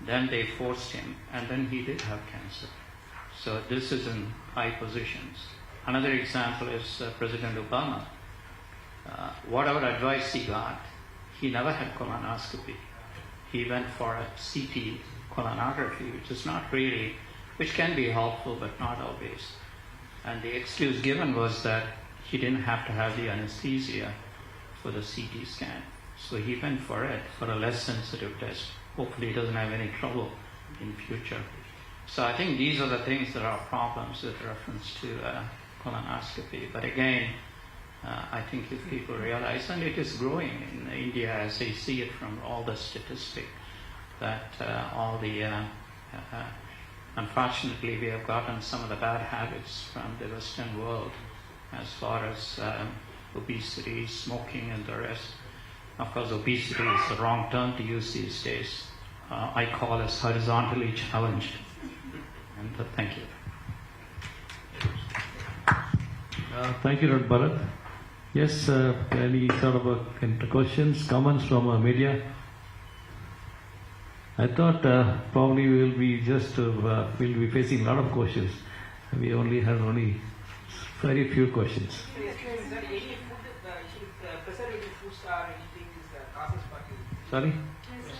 S13: Then they forced him, and then he did have cancer. So this is in high positions. Another example is President Obama. Whatever advice he got, he never had colonoscopy. He went for a CT colonography, which can be helpful, but not always. And the excuse given was that he didn't have to have the anesthesia for the CT scan. So he went for it, for a less sensitive test. Hopefully he doesn't have any trouble in future. So I think these are the things that are problems with reference to colonoscopy. But again, I think if people realize, and it is growing in India as they see it from all the statistics, that unfortunately we have gotten some of the bad habits from the Western world as far as obesity, smoking and the rest. Of course, obesity is the wrong term to use these days. I call us horizontally challenged. And thank you.
S2: Thank you, Dr. Bharat. Yes, any sort of questions, comments from media? I thought probably we will be we'll be facing a lot of questions. We only have very few questions.
S12: Preservative foods or anything causes for
S2: Sorry?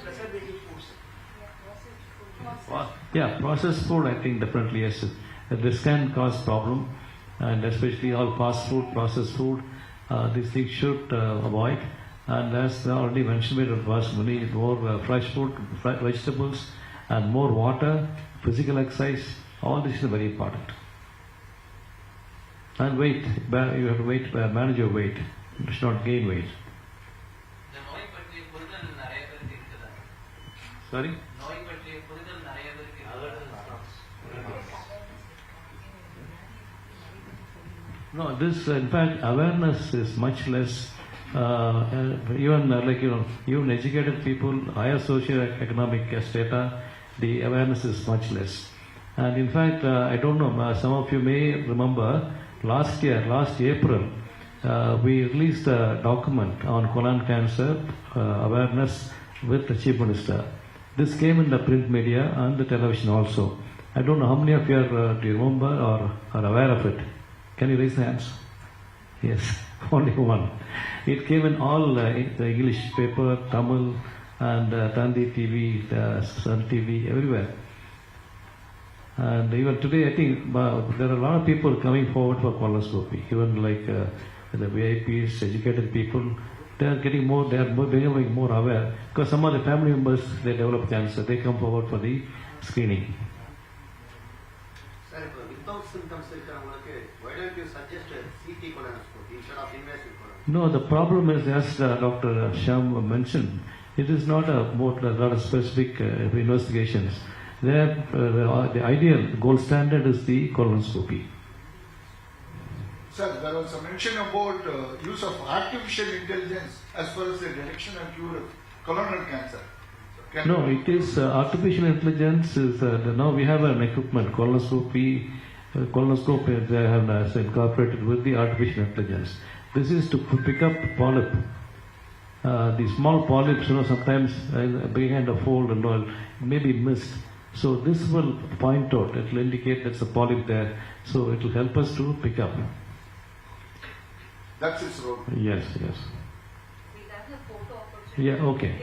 S12: Preservative foods.
S2: Yeah, processed food, I think definitely yes. This can cause problem, and especially all fast food, processed food, these things should avoid. And as already mentioned by Dr. Basmani, more fresh food, vegetables, and more water, physical exercise, all this is very important. And weight, you have to manage your weight. You should not gain weight. Sorry? No, this in fact awareness is much less. Even educated people, higher socio-economic strata, the awareness is much less. And in fact, I don't know, some of you may remember last April, we released a document on colon cancer awareness with the Chief Minister. This came in the print media and the television also. I don't know how many of you do you remember or are aware of it? Can you raise the hands? Yes, only one. It came in all the English paper, Tamil, and Thanthi TV, Sun TV, everywhere. And even today, I think there are a lot of people coming forward for colonoscopy. Even like the VIPs, educated people, they are becoming more aware. Because some of the family members, they develop cancer, they come forward for the screening.
S14: Sir, without symptoms, why don't you suggest a CT colonoscopy instead of invasive colonoscopy?
S2: No, the problem is, as Dr. Shyam mentioned, it is not a lot of specific investigations. The ideal gold standard is the colonoscopy.
S15: Sir, there was a mention about use of artificial intelligence as far as the detection and cure of colonal cancer.
S2: No, it is artificial intelligence. Is now we have an equipment, colonoscopy. Colonoscope they have incorporated with the artificial intelligence. This is to pick up polyp. The small polyps, sometimes behind a fold and all, may be missed. So this will point out, it will indicate that's a polyp there. So it will help us to pick up.
S15: That's its role.
S2: Yes. Yeah, okay.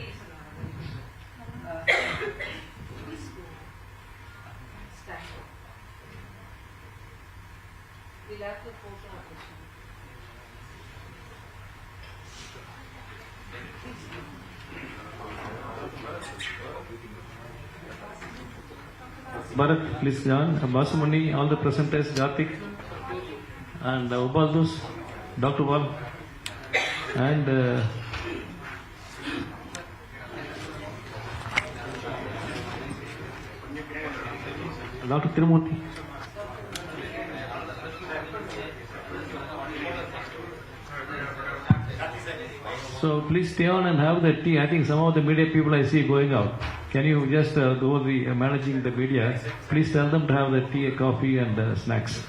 S16: We'll have the photo option.
S2: Bharat, please join. Basamani, all the presenters, Garthik, and Ubaldus, Dr. Wal, and Dr. Tirumurthy. So please stay on and have the tea. I think some of the media people I see going out. Can you just do the managing the media? Please tell them to have the tea, coffee, and snacks.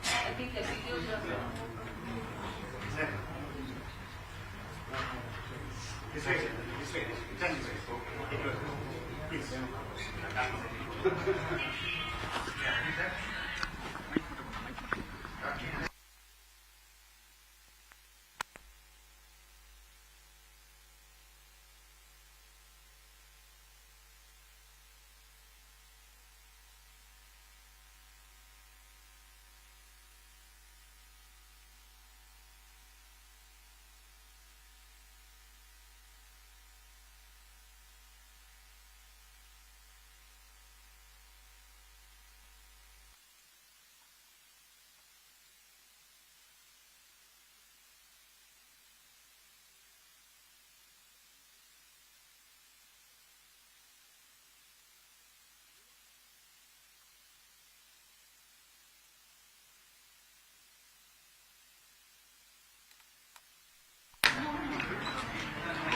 S16: I think the videos are
S11: This way.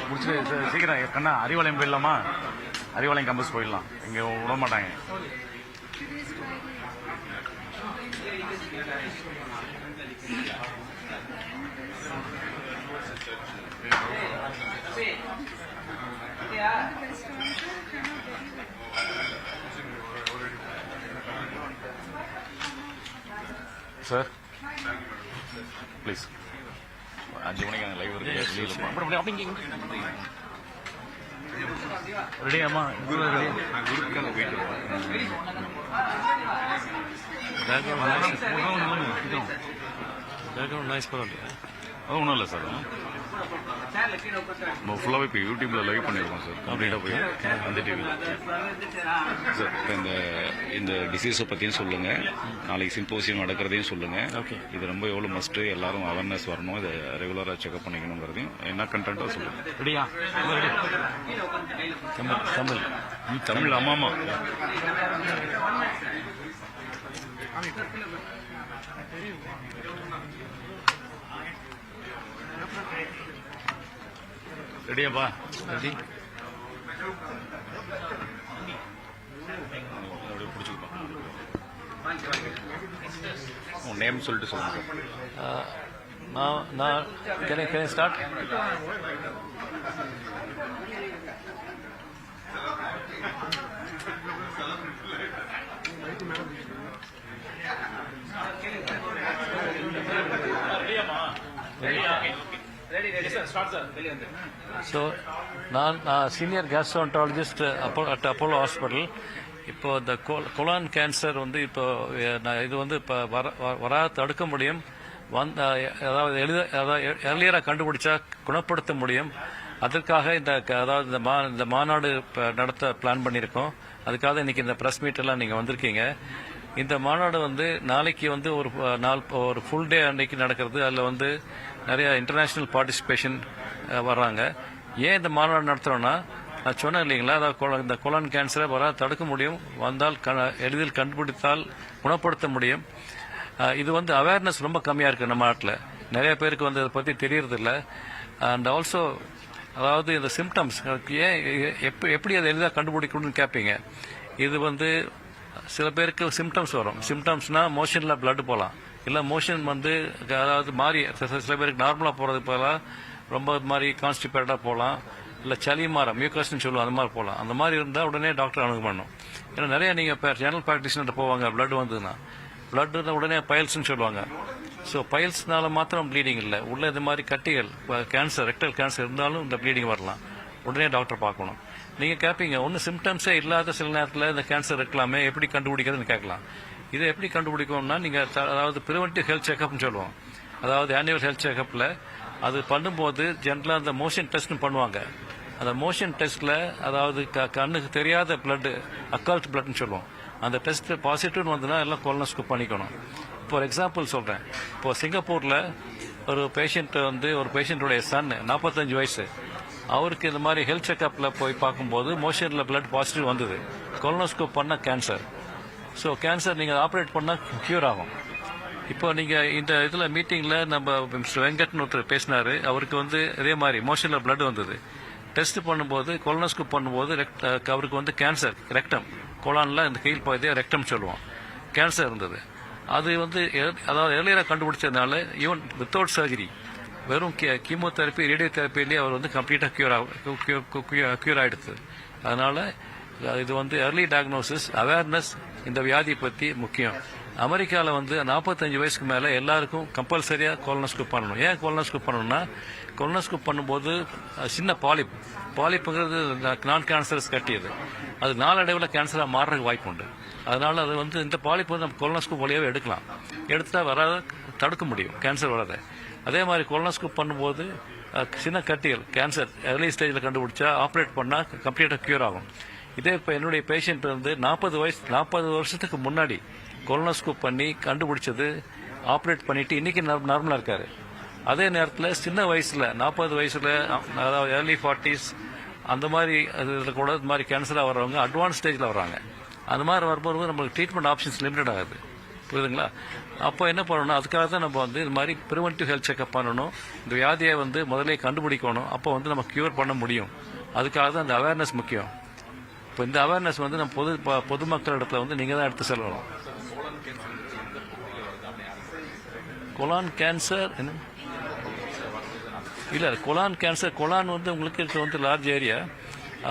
S11: முடிச்சுட்டு சீக்கிரம் கண்ணா அறிவாலயம் போயிடலாமா? Arivalayam campus போயிடலாம், இங்கே விட மாட்டாங்க. Sir please 5 மணிக்கு அங்கே live இருக்கு. ரெடியாமா? குரூப்புக்காக போயிட்டு நைஸ் பரவாயில்லையா? அது ஒன்றும் இல்லை சார், நம்ம ஃபுல்லாகவே இப்போ யூடியூப்பில் லைவ் பண்ணியிருக்கோம் சார், கம்ப்ளீட்டாக போய் அந்த டிவி சார். இப்போ இந்த டிசீஸை பற்றியும் சொல்லுங்கள், நாளைக்கு சிம்போசியம் நடக்கிறதையும் சொல்லுங்கள். ஓகே, இது ரொம்ப எவ்வளோ மஸ்ட்டு, எல்லாரும் அவேர்னஸ் வரணும், இதை ரெகுலராக செக்அப் பண்ணிக்கணுங்கிறதையும் என்ன கண்டென்ட்டாக சொல்லுங்கள். ரெடியா? தமிழ் தமிழ் ஆமாம்மா. ரெடியாப்பா? ரெடி. அப்படியே பிடிச்சிக்கப்பா. உன் நேம் சொல்லிட்டு சொல்லுங்க சார். நான் can I start?
S2: So, நான் senior gastroenterologist at Apollo Hospital.
S15: இப்போ இந்த கொலான் கேன்சர் வந்து இப்போ இது வந்து இப்போ வராத தடுக்க முடியும், அதாவது எர்லியராக கண்டுபிடிச்சா குணப்படுத்த முடியும். அதற்காக இந்த மாநாடு நடத்த பிளான் பண்ணியிருக்கோம். அதுக்காக இன்னைக்கு இந்த பிரஸ் மீட் எல்லாம் நீங்க வந்திருக்கீங்க. இந்த மாநாடு வந்து நாளைக்கு வந்து ஒரு ஃபுல் டே அன்னைக்கு நடக்கிறது. அதில் வந்து நிறைய இன்டர்நேஷனல் பார்ட்டிசிபேஷன் வர்றாங்க. ஏன் இந்த மாநாடு நடத்துறோம்னா, நான் சொன்னேன் இல்லைங்களா, அதாவது இந்த கொலான் கேன்சரை வராத தடுக்க முடியும், வந்தால் எளிதில் கண்டுபிடித்தால் குணப்படுத்த முடியும். இது வந்து அவேர்னஸ் ரொம்ப கம்மியா இருக்கு நம்ம நாட்டில். நிறைய பேருக்கு வந்து அதை பத்தி தெரியறதில்ல. அண்ட் ஆல்சோ அதாவது இந்த சிம்டம்ஸ் ஏன் எப்படி அதை எளிதாக கண்டுபிடிக்கணும்னு கேட்பீங்க. இது வந்து சில பேருக்கு சிம்டம்ஸ் வரும். சிம்டம்ஸ்னா மோஷன்ல பிளட் போகலாம், இல்லை மோஷன் வந்து அதாவது மாறி சில பேருக்கு நார்மலாக போகிறது போல ரொம்ப மாதிரி கான்ஸ்டிபேட்டடாக போகலாம், இல்லை சளி மாறம் மியூக்கஸ்ன்னு சொல்லுவோம், அந்த மாதிரி போகலாம். அந்த மாதிரி இருந்தால் உடனே டாக்டர் அணுகு பண்ணும். ஏன்னா நிறைய நீங்கள் இப்போ ஜெனரல் ப்ராக்டிஷனர் போவாங்க, பிளட் வந்ததுன்னா பிளட் உடனே பைல்ஸ்ன்னு சொல்லுவாங்க. ஸோ பைல்ஸ்னால மாத்திரம் ப்ளீடிங் இல்லை, உள்ள இந்த மாதிரி கட்டிகள் கேன்சர் ரெக்டல் கேன்சர் இருந்தாலும் இந்த ப்ளீடிங் வரலாம். உடனே டாக்டர் பார்க்கணும். நீங்கள் கேட்பீங்க, ஒன்றும் சிம்டம்ஸே இல்லாத சில நேரத்தில் இந்த கேன்சர் இருக்கலாமே, எப்படி கண்டுபிடிக்கிறதுன்னு கேட்கலாம். இதை எப்படி கண்டுபிடிக்கணும்னா, நீங்கள் அதாவது ப்ரிவென்டிவ் ஹெல்த் செக்அப்னு சொல்லுவோம். அதாவது ஆனுவல் ஹெல்த் செக்அப்பில் அது பண்ணும்போது ஜென்ரலாக அந்த மோஷன் டெஸ்ட்னு பண்ணுவாங்க. அந்த மோஷன் டெஸ்ட்டில் அதாவது கண்ணுக்கு தெரியாத பிளட் அக்கல்ட் பிளட்னு சொல்லுவோம். அந்த டெஸ்ட் பாசிட்டிவ்னு வந்ததுன்னா எல்லாம் கொலனோஸ்கோப் பண்ணிக்கணும். இப்போ ஒரு எக்ஸாம்பிள் சொல்கிறேன். இப்போ சிங்கப்பூரில் ஒரு பேஷண்ட்டுடைய சன் 45 வயசு, அவருக்கு இந்த மாதிரி ஹெல்த் செக்அப்பில் போய் பார்க்கும்போது மோஷனில் பிளட் பாசிட்டிவ் வந்தது. கொலனோஸ்கோப் பண்ணால் கேன்சர். ஸோ கேன்சர் நீங்கள் ஆப்ரேட் பண்ணால் க்யூர் ஆகும். இப்போ நீங்கள் இந்த இதில் மீட்டிங்கில் நம்ம மிஸ்டர் வெங்கட்னு ஒருத்தர் பேசினார். அவருக்கு வந்து இதே மாதிரி மோஷனில் பிளட் வந்தது. டெஸ்ட் பண்ணும்போது கொலனோஸ்கோப் பண்ணும்போது அவருக்கு வந்து கேன்சர் ரெக்டம் கொலானில் இந்த கீழ் பகுதியை ரெக்டம் சொல்லுவோம், கேன்சர் இருந்தது. அது வந்து அதாவது எர்லியராக கண்டுபிடிச்சதுனால ஈவன் வித்தவுட் சர்ஜரி வெறும் கீமோதெரப்பி ரேடியோ தெரப்பிலேயே அவர் வந்து கம்ப்ளீட்டாக க்யூர் ஆகிடுது. அதனால இது வந்து ஏர்லி டயக்னோசிஸ் அவேர்னஸ் இந்த வியாதியை பற்றி முக்கியம். அமெரிக்காவில் வந்து 45 வயசுக்கு மேலே எல்லாருக்கும் கம்பல்சரியாக கொலனோஸ்கோப் பண்ணணும். ஏன் கொலனோஸ்கோப் பண்ணணும்னா, கொலனோஸ்கோப் பண்ணும்போது சின்ன பாலிப்புங்கிறது நான் கேன்சரஸ் கட்டியது, அது நாளடைவில் கேன்சராக மாறுறதுக்கு வாய்ப்பு உண்டு. அதனால அது வந்து இந்த பாலிப்பு வந்து நம்ம கொலனோஸ்கோப் வழியாகவே எடுக்கலாம். எடுத்தா வராத தடுக்க முடியும், கேன்சர் வராத. அதே மாதிரி கொலனோஸ்கோப் பண்ணும்போது சின்ன கட்டிகள் கேன்சர் ஏர்லி ஸ்டேஜில் கண்டுபிடிச்சா ஆப்ரேட் பண்ணால் கம்ப்ளீட்டாக க்யூர் ஆகும். இதே இப்போ என்னுடைய பேஷண்ட் வந்து 40 வருஷத்துக்கு முன்னாடி கொலனோஸ்கோப் பண்ணி கண்டுபிடிச்சது, ஆப்ரேட் பண்ணிட்டு இன்னைக்கு நார்மலாக இருக்காரு. அதே நேரத்தில் சின்ன வயசுல 40 வயசுல அதாவது ஏர்லி 40s அந்த மாதிரி இதில் கூட இந்த மாதிரி கேன்சராக வர்றவங்க அட்வான்ஸ் ஸ்டேஜில் வர்றாங்க. அந்த மாதிரி வரும்போது நம்மளுக்கு ட்ரீட்மெண்ட் ஆப்ஷன்ஸ் லிமிடெட் ஆகுது. புரியுதுங்களா? அப்போ என்ன பண்ணணும், அதுக்காக தான் நம்ம வந்து இது மாதிரி ப்ரிவென்டிவ் ஹெல்த் செக்அப் பண்ணணும். இந்த வியாதியை வந்து முதலே கண்டுபிடிக்கணும். அப்போ வந்து நம்ம கியூர் பண்ண முடியும். அதுக்காக தான் இந்த அவேர்னஸ் முக்கியம். இப்போ இந்த அவேர்னஸ் வந்து நம்ம பொதுமக்களிடத்துல வந்து நீங்கள் தான் எடுத்து செல்லணும். கொலான் கேன்சர் இல்லை, கொலான் கேன்சர் கொலான் வந்து உங்களுக்கு வந்து லார்ஜ் ஏரியா.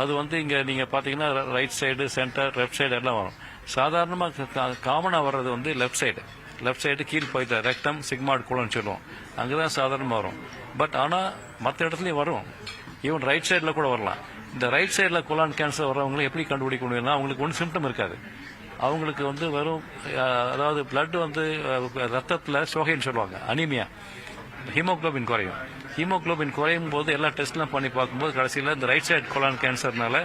S15: அது வந்து இங்கே நீங்கள் பார்த்தீங்கன்னா right side centre left side எல்லாம் வரும். சாதாரணமாக காமனாக வர்றது வந்து லெஃப்ட் சைடு கீழ் பகுதியில் ரெக்டம் சிக்மாட் கோலன் சொல்லுவோம், அங்கே தான் சாதாரணமாக வரும். பட் ஆனால் மற்ற இடத்துலையும் வரும், ஈவன் ரைட் சைடில் கூட வரலாம். இந்த ரைட் சைடில் கொலான் கேன்சர் வர்றவங்களை எப்படி கண்டுபிடிக்க முடியும்னா, அவங்களுக்கு ஒன்றும் சிம்டம் இருக்காது. அவங்களுக்கு வந்து வெறும் அதாவது பிளட் வந்து ரத்தத்தில் சோகைன்னு சொல்லுவாங்க, அனீமியா, ஹீமோக்ளோபின் குறையும். ஹீமோக்ளோபின் குறையும் போது எல்லா டெஸ்ட்லாம் பண்ணி பார்க்கும்போது கடைசியில் இந்த ரைட் சைடு கொலான் கேன்சர்னால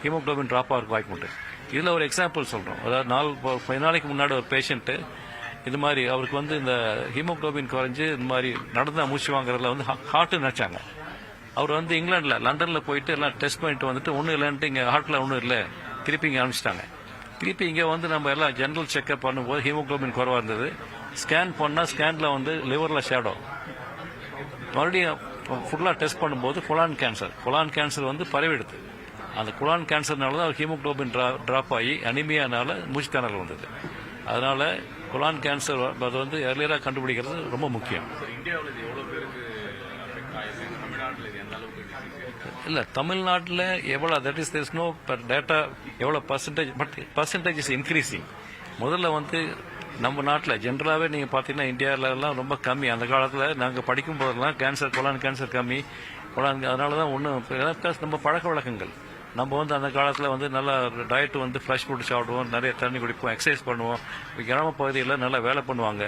S15: ஹீமோக்ளோபின் ட்ராப் ஆகிறதுக்கு வாய்ப்பு உண்டு. இதில் ஒரு எக்ஸாம்பிள் சொல்கிறோம். அதாவது 5 நாளைக்கு முன்னாடி ஒரு பேஷண்ட்டு இது மாதிரி அவருக்கு வந்து இந்த ஹீமோக்ளோபின் குறைஞ்சு இந்த மாதிரி நடந்தா மூச்சு வாங்குறதுல வந்து ஹார்ட்டு நினைச்சாங்க. அவர் வந்து இங்கிலாண்டில் லண்டனில் போயிட்டு எல்லாம் டெஸ்ட் பண்ணிட்டு வந்துட்டு ஒன்றும் இல்லைன்ட்டு இங்கே ஹார்ட்டில் ஒன்றும் இல்லை, திருப்பி இங்கே அனுப்பிச்சிட்டாங்க. திருப்பி இங்கே வந்து நம்ம எல்லாம் ஜென்ரல் செக்அப் பண்ணும்போது ஹீமோக்ளோபின் குறைவாக இருந்தது. ஸ்கேன் பண்ணால் ஸ்கேனில் வந்து லிவரில் ஷேடோ. மறுபடியும் ஃபுல்லாக டெஸ்ட் பண்ணும்போது கொலான் கேன்சர் வந்து பரவிடுது. அந்த கொலான் கேன்சர்னால தான் ஹீமோக்ளோபின் ட்ராப் ஆகி அனிமியானால மூச்சு திணறல் வந்தது. அதனால கொலான் கேன்சர் அது வந்து ஏர்லியராக கண்டுபிடிக்கிறது ரொம்ப முக்கியம். இல்லை, தமிழ்நாட்டில் எவ்வளோ that is there's no data எவ்வளோ percentage, but percentage is increasing. முதல்ல வந்து நம்ம நாட்டில் ஜென்ரலாகவே நீங்கள் பார்த்தீங்கன்னா இந்தியாவிலலாம் ரொம்ப கம்மி. அந்த காலத்தில் நாங்கள் படிக்கும் போதெல்லாம் கொலான் கேன்சர் கம்மி. அதனால தான் ஒன்றும் நம்ம பழக்க வழக்கங்கள் நம்ம வந்து அந்த காலத்தில் வந்து நல்லா டயட் வந்து ஃப்ரெஷ் ஃபுட் சாப்பிடுவோம், நிறைய தண்ணி குடிப்போம், எக்ஸசைஸ் பண்ணுவோம். கிராம பகுதியில் நல்லா வேலை பண்ணுவாங்க.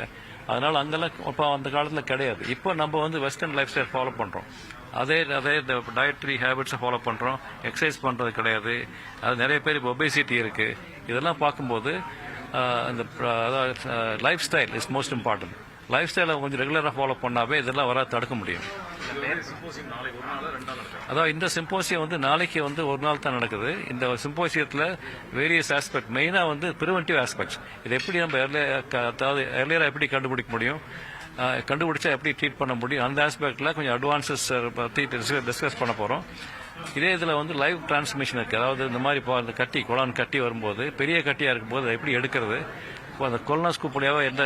S15: அதனால் அங்கெல்லாம் இப்போ அந்த காலத்தில் கிடையாது. இப்போ நம்ம வந்து வெஸ்டர்ன் லைஃப் ஸ்டைல் ஃபாலோ பண்ணுறோம். அதே டயட்ரி ஹேபிட்ஸை ஃபாலோ பண்ணுறோம், எக்ஸசைஸ் பண்ணுறது கிடையாது. அது நிறைய பேர் இப்போ ஒபேசிட்டி இருக்குது. இதெல்லாம் பார்க்கும்போது இந்த life style is most important. Life ஸ்டைலை கொஞ்சம் ரெகுலராக ஃபாலோ பண்ணாவே இதெல்லாம் வர தடுக்க முடியும். அதாவது இந்த சிம்போசியம் வந்து நாளைக்கு வந்து ஒரு நாள் தான் நடக்குது. இந்த சிம்போசியத்தில் வேரியஸ் ஆஸ்பெக்ட், மெயினாக வந்து ப்ரிவென்டிவ் ஆஸ்பெக்ட்ஸ். இது எப்படி நம்ம எர்லியராக எப்படி கண்டுபிடிக்க முடியும், கண்டுபிடிச்சா எப்படி ட்ரீட் பண்ண முடியும், அந்த ஆஸ்பெக்டில் கொஞ்சம் அட்வான்சஸ் பற்றி டிஸ்கஸ் பண்ண போகிறோம். இதே இதில் வந்து லைவ் டிரான்ஸ்மிஷன் இருக்குது. அதாவது இந்த மாதிரி இப்போ அந்த கொலான் கட்டி வரும்போது, பெரிய கட்டியாக இருக்கும்போது அதை எப்படி எடுக்கிறது, இப்போ அந்த கொலனாஸ்கோப் வழியாக எந்த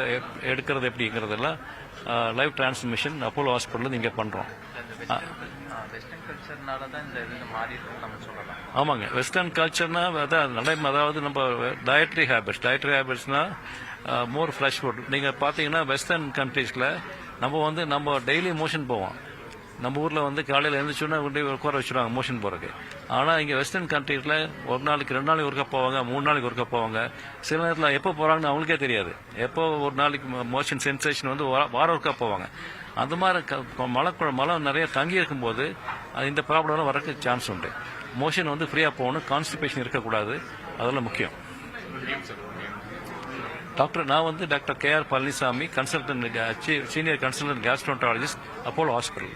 S15: எடுக்கிறது எப்படிங்கிறதெல்லாம் லைவ் டிரான்ஸ்மிஷன் அப்போலோ ஹாஸ்பிட்டலில் இங்கே பண்ணுறோம். ஆமாங்க, வெஸ்டர்ன் கல்ச்சர்னா அதாவது நம்ம டயட்ரி ஹேபிட்ஸ்னா மோர் ஃப்ரெஷ் ஃபுட். நீங்கள் பார்த்தீங்கன்னா வெஸ்டர்ன் கண்ட்ரீஸில் நம்ம டெய்லி மோஷன் போவோம். நம்ம ஊரில் வந்து காலையில் எழுந்திரிச்சோன்னா உட்கார வச்சுருவாங்க மோஷன் போகிறதுக்கு. ஆனால் இங்கே வெஸ்டர்ன் கண்ட்ரீஸில் ஒரு நாளைக்கு 2 நாளைக்கு ஒருக்கா போவாங்க, 3 நாளைக்கு ஒருக்கா போவாங்க. சில நேரத்தில் எப்போ போகிறாங்கன்னு அவங்களுக்கே தெரியாது. எப்போ ஒரு நாளைக்கு மோஷன் சென்சேஷன் வந்து வாரம் ஒருக்கா போவாங்க. அந்த மாதிரி மலம் நிறைய தங்கி இருக்கும்போது இந்த ப்ராப்ளம்லாம் வரக்கு சான்ஸ் உண்டு. மோஷன் வந்து ஃப்ரீயாக போகணும், கான்ஸ்டிபேஷன் இருக்கக்கூடாது, அதெல்லாம் முக்கியம். நான் வந்து doctor KR Palaniswami, consultant, senior consultant gastroenterologist, Apollo hospital.